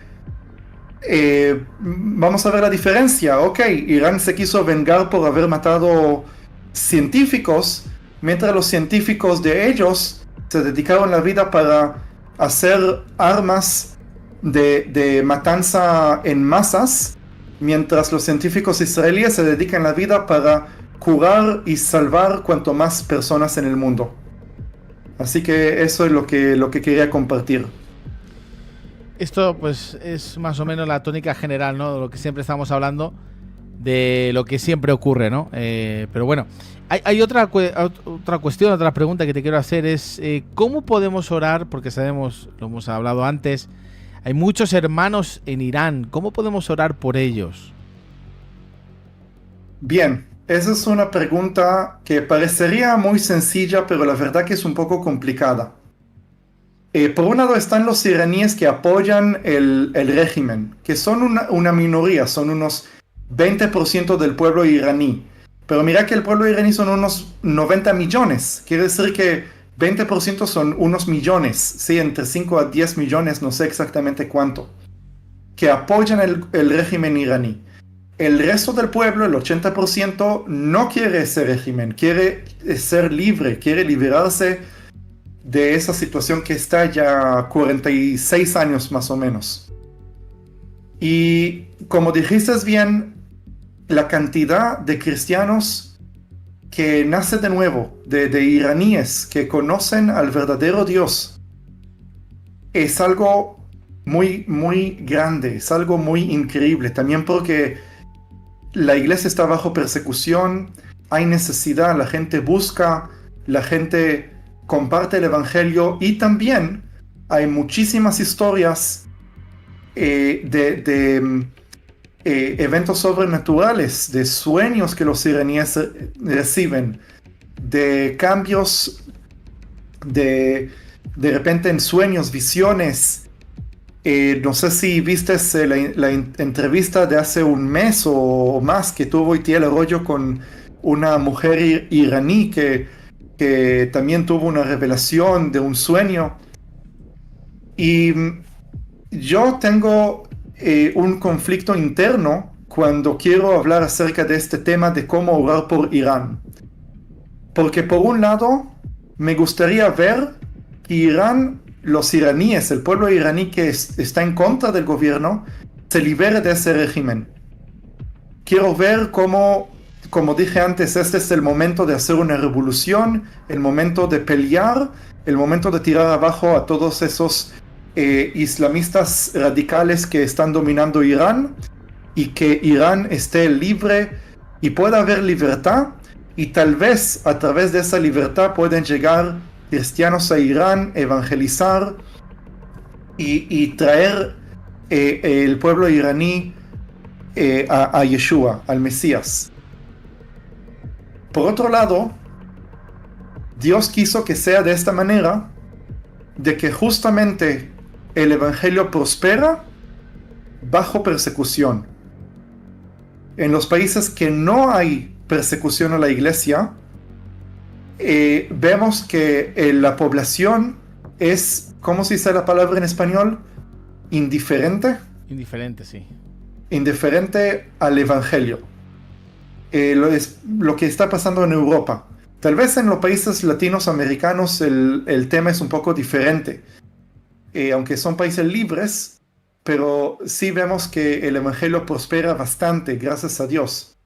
vamos a ver la diferencia. Ok, Irán se quiso vengar por haber matado científicos, mientras los científicos de ellos se dedicaron la vida para hacer armas de matanza en masas, mientras los científicos israelíes se dedican la vida para curar y salvar cuanto más personas en el mundo. Así que eso es lo que quería compartir. Esto pues es más o menos la tónica general, ¿no? De lo que siempre estamos hablando, de lo que siempre ocurre, ¿no? Pero bueno, hay otra cuestión, otra pregunta que te quiero hacer es ¿cómo podemos orar? Porque sabemos, lo hemos hablado antes, hay muchos hermanos en Irán. ¿Cómo podemos orar por ellos? Bien, esa es una pregunta que parecería muy sencilla, pero la verdad que es un poco complicada. Por un lado están los iraníes que apoyan el régimen, que son una minoría, son unos 20% del pueblo iraní. Pero mira que el pueblo iraní son unos 90 millones, quiere decir que 20% son unos millones, sí, entre 5 a 10 millones, no sé exactamente cuánto, que apoyan el régimen iraní. El resto del pueblo, el 80%, no quiere ese régimen, quiere ser libre, quiere liberarse de esa situación que está ya 46 años más o menos. Y como dijiste bien, la cantidad de cristianos que nace de nuevo, de iraníes que conocen al verdadero Dios, es algo muy, muy grande, es algo muy increíble. También porque la iglesia está bajo persecución, hay necesidad, la gente busca, la gente comparte el evangelio y también hay muchísimas historias de eventos sobrenaturales, de sueños que los iraníes reciben, de cambios de repente en sueños, visiones. No sé si viste la entrevista de hace un mes o más que tuvo Itiel Arroyo con una mujer iraní que también tuvo una revelación de un sueño. Y yo tengo un conflicto interno cuando quiero hablar acerca de este tema de cómo orar por Irán. Porque por un lado, me gustaría ver que Irán, los iraníes, el pueblo iraní que está en contra del gobierno, se libere de ese régimen. Quiero ver cómo, como dije antes, este es el momento de hacer una revolución, el momento de pelear, el momento de tirar abajo a todos esos islamistas radicales que están dominando Irán, y que Irán esté libre y pueda haber libertad, y tal vez a través de esa libertad pueden llegar cristianos a Irán, evangelizar y traer el pueblo iraní a Yeshua, al Mesías. Por otro lado, Dios quiso que sea de esta manera, de que justamente el evangelio prospera bajo persecución. En los países que no hay persecución a la iglesia, vemos que la población es, ¿cómo se dice la palabra en español? Indiferente. Indiferente, sí. Indiferente al evangelio. Lo que está pasando en Europa. Tal vez en los países latinoamericanos el tema es un poco diferente. Aunque son países libres, pero sí vemos que el evangelio prospera bastante, gracias a Dios.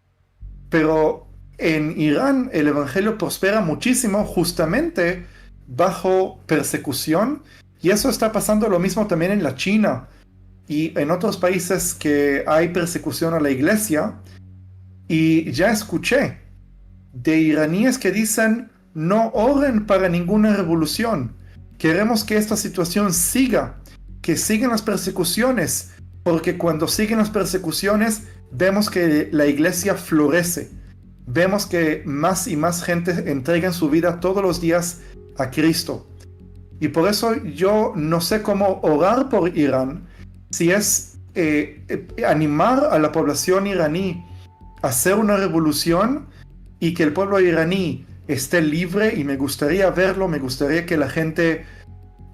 Pero en Irán el evangelio prospera muchísimo justamente bajo persecución, y eso está pasando lo mismo también en la China y en otros países que hay persecución a la iglesia. Y ya escuché de iraníes que dicen: no oren para ninguna revolución, queremos que esta situación siga, que sigan las persecuciones, porque cuando siguen las persecuciones vemos que la iglesia florece, vemos que más y más gente entrega su vida todos los días a Cristo. Y por eso yo no sé cómo orar por Irán, si es animar a la población iraní a hacer una revolución y que el pueblo iraní esté libre, y me gustaría verlo, me gustaría que la gente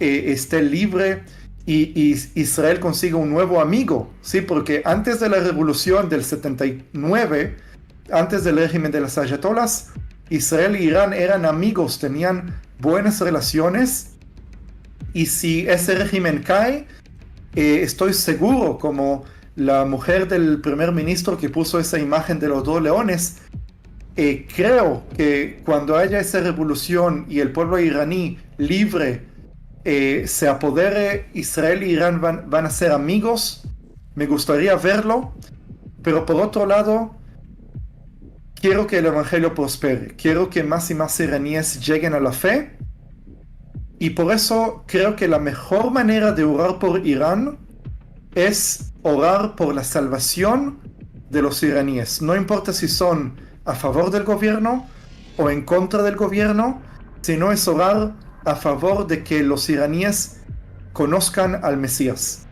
esté libre y Israel consiga un nuevo amigo, ¿sí? Porque antes de la revolución del 79, antes del régimen de las ayatolás, Israel e Irán eran amigos, tenían buenas relaciones, y si ese régimen cae, estoy seguro, como la mujer del primer ministro que puso esa imagen de los dos leones, creo que cuando haya esa revolución y el pueblo iraní libre se apodere, Israel e Irán van a ser amigos. Me gustaría verlo, pero por otro lado, quiero que el evangelio prospere. Quiero que más y más iraníes lleguen a la fe. Y por eso creo que la mejor manera de orar por Irán es orar por la salvación de los iraníes. No importa si son a favor del gobierno o en contra del gobierno, sino es orar a favor de que los iraníes conozcan al Mesías.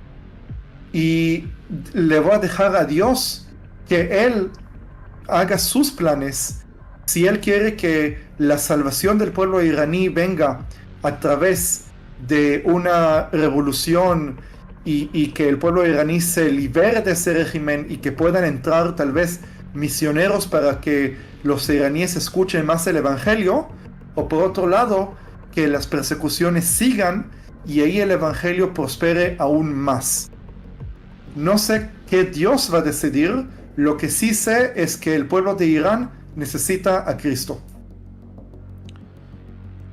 Y le voy a dejar a Dios que Él haga sus planes. Si Él quiere que la salvación del pueblo iraní venga a través de una revolución y que el pueblo iraní se libere de ese régimen y que puedan entrar tal vez misioneros para que los iraníes escuchen más el evangelio, o por otro lado, que las persecuciones sigan y ahí el evangelio prospere aún más. No sé qué Dios va a decidir, lo que sí sé es que el pueblo de Irán necesita a Cristo.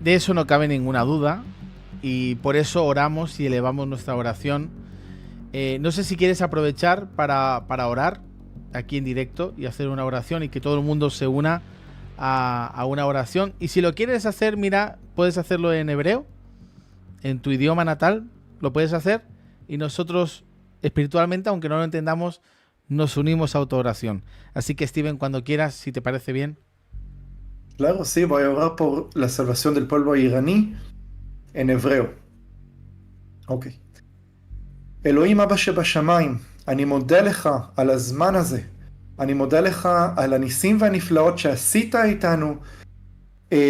De eso no cabe ninguna duda, y por eso oramos y elevamos nuestra oración. No sé si quieres aprovechar para orar aquí en directo y hacer una oración y que todo el mundo se una a una oración. Y si lo quieres hacer, mira, puedes hacerlo en hebreo, en tu idioma natal, lo puedes hacer, y nosotros espiritualmente, aunque no lo entendamos, nos unimos a tu oración. Así que, Steven, cuando quieras, si te parece bien. Claro, sí, voy a orar por la salvación del pueblo iraní en hebreo. Ok. אלוהים אבא שבשמיים, אני מודה לך על הזמן הזה. אני מודה לך על הניסים והנפלאות שעשית איתנו,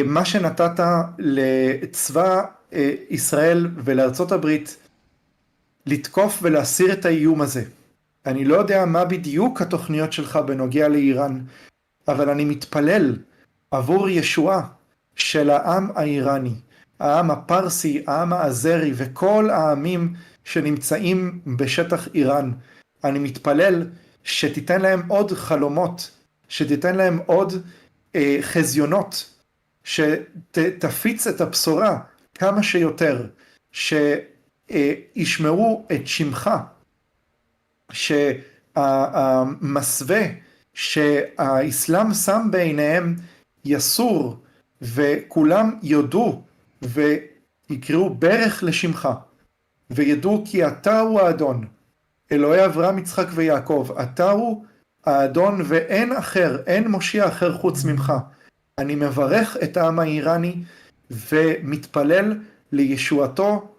מה שנתת לצבא ישראל ולארצות הברית לתקוף ולהסיר את האיום הזה. אני לא יודע מה בדיוק התוכניות שלך בנוגע לאיראן, אבל אני מתפלל עבור ישועה של העם האיראני, העם הפרסי, העם האזרי וכל העמים שנמצאים בשטח איראן. אני מתפלל שתיתן להם עוד חלומות, שתיתן להם עוד חזיונות, שתפיץ את הבשורה כמה שיותר, שישמרו את שמך, שהמסווה שהאסלאם שם בעיניהם יסור, וכולם יודו ויקראו ברך לשמך, וידעו כי אתה הוא האדון, אלוהי אברהם, יצחק ויעקב, אתה הוא האדון ואין אחר, אין מושיע אחר חוץ ממך. אני מברך את העם האיראני ומתפלל לישועתו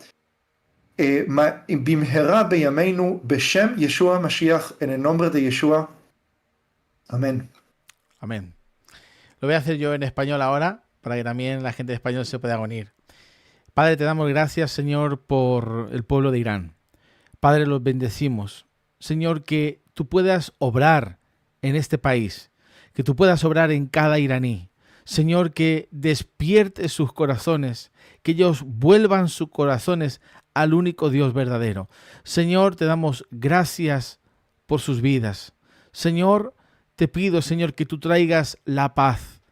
במהרה בימינו בשם ישוע המשיח, en el nombre de Yeshua. Amén. Amén. Lo voy a hacer yo en español ahora, para que también la gente de español se pueda unir. Padre, te damos gracias, Señor, por el pueblo de Irán. Padre, los bendecimos. Señor, que tú puedas obrar en este país, que tú puedas obrar en cada iraní. Señor, que despierte sus corazones, que ellos vuelvan sus corazones al único Dios verdadero. Señor, te damos gracias por sus vidas. Señor, te pido, Señor, que tú traigas la paz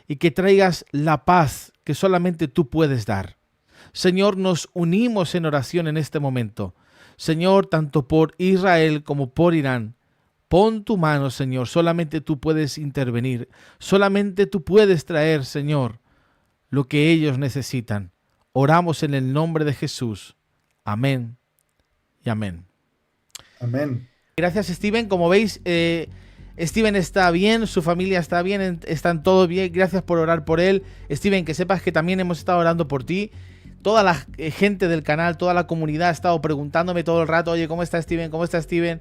y que traigas la paz que solamente tú puedes dar. Señor, nos unimos en oración en este momento. Señor, tanto por Israel como por Irán, pon tu mano, Señor. Solamente tú puedes intervenir. Solamente tú puedes traer, Señor, lo que ellos necesitan. Oramos en el nombre de Jesús. Amén y amén. Amén. Gracias, Steven. Como veis, Steven está bien, su familia está bien, están todos bien. Gracias por orar por él. Steven, que sepas que también hemos estado orando por ti. Toda la gente del canal, toda la comunidad ha estado preguntándome todo el rato, oye, ¿cómo está Steven? ¿Cómo está Steven?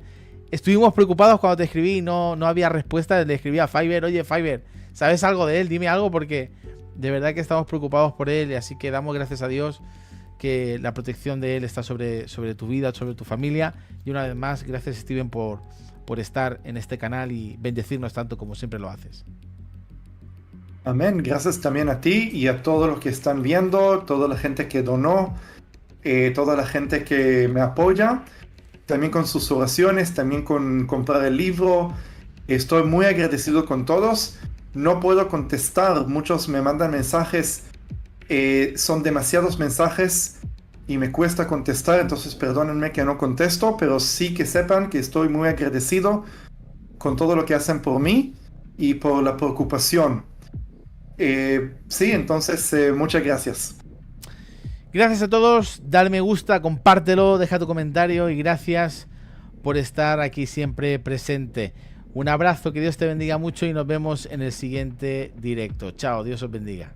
Estuvimos preocupados cuando te escribí y no había respuesta. Le escribí a Fiverr, oye, Fiverr, ¿sabes algo de él? Dime algo, porque de verdad que estamos preocupados por él, y así que damos gracias a Dios que la protección de él está sobre tu vida, sobre tu familia. Y una vez más, gracias, Steven, por estar en este canal y bendecirnos tanto como siempre lo haces. Amén. Gracias también a ti y a todos los que están viendo, toda la gente que donó, toda la gente que me apoya, también con sus oraciones, también con comprar el libro. Estoy muy agradecido con todos. No puedo contestar, muchos me mandan mensajes, son demasiados mensajes y me cuesta contestar, entonces perdónenme que no contesto, pero sí que sepan que estoy muy agradecido con todo lo que hacen por mí y por la preocupación. Sí, entonces muchas gracias. Gracias a todos, dale me gusta, compártelo, deja tu comentario y gracias por estar aquí siempre presente. Un abrazo, que Dios te bendiga mucho y nos vemos en el siguiente directo. Chao, Dios os bendiga.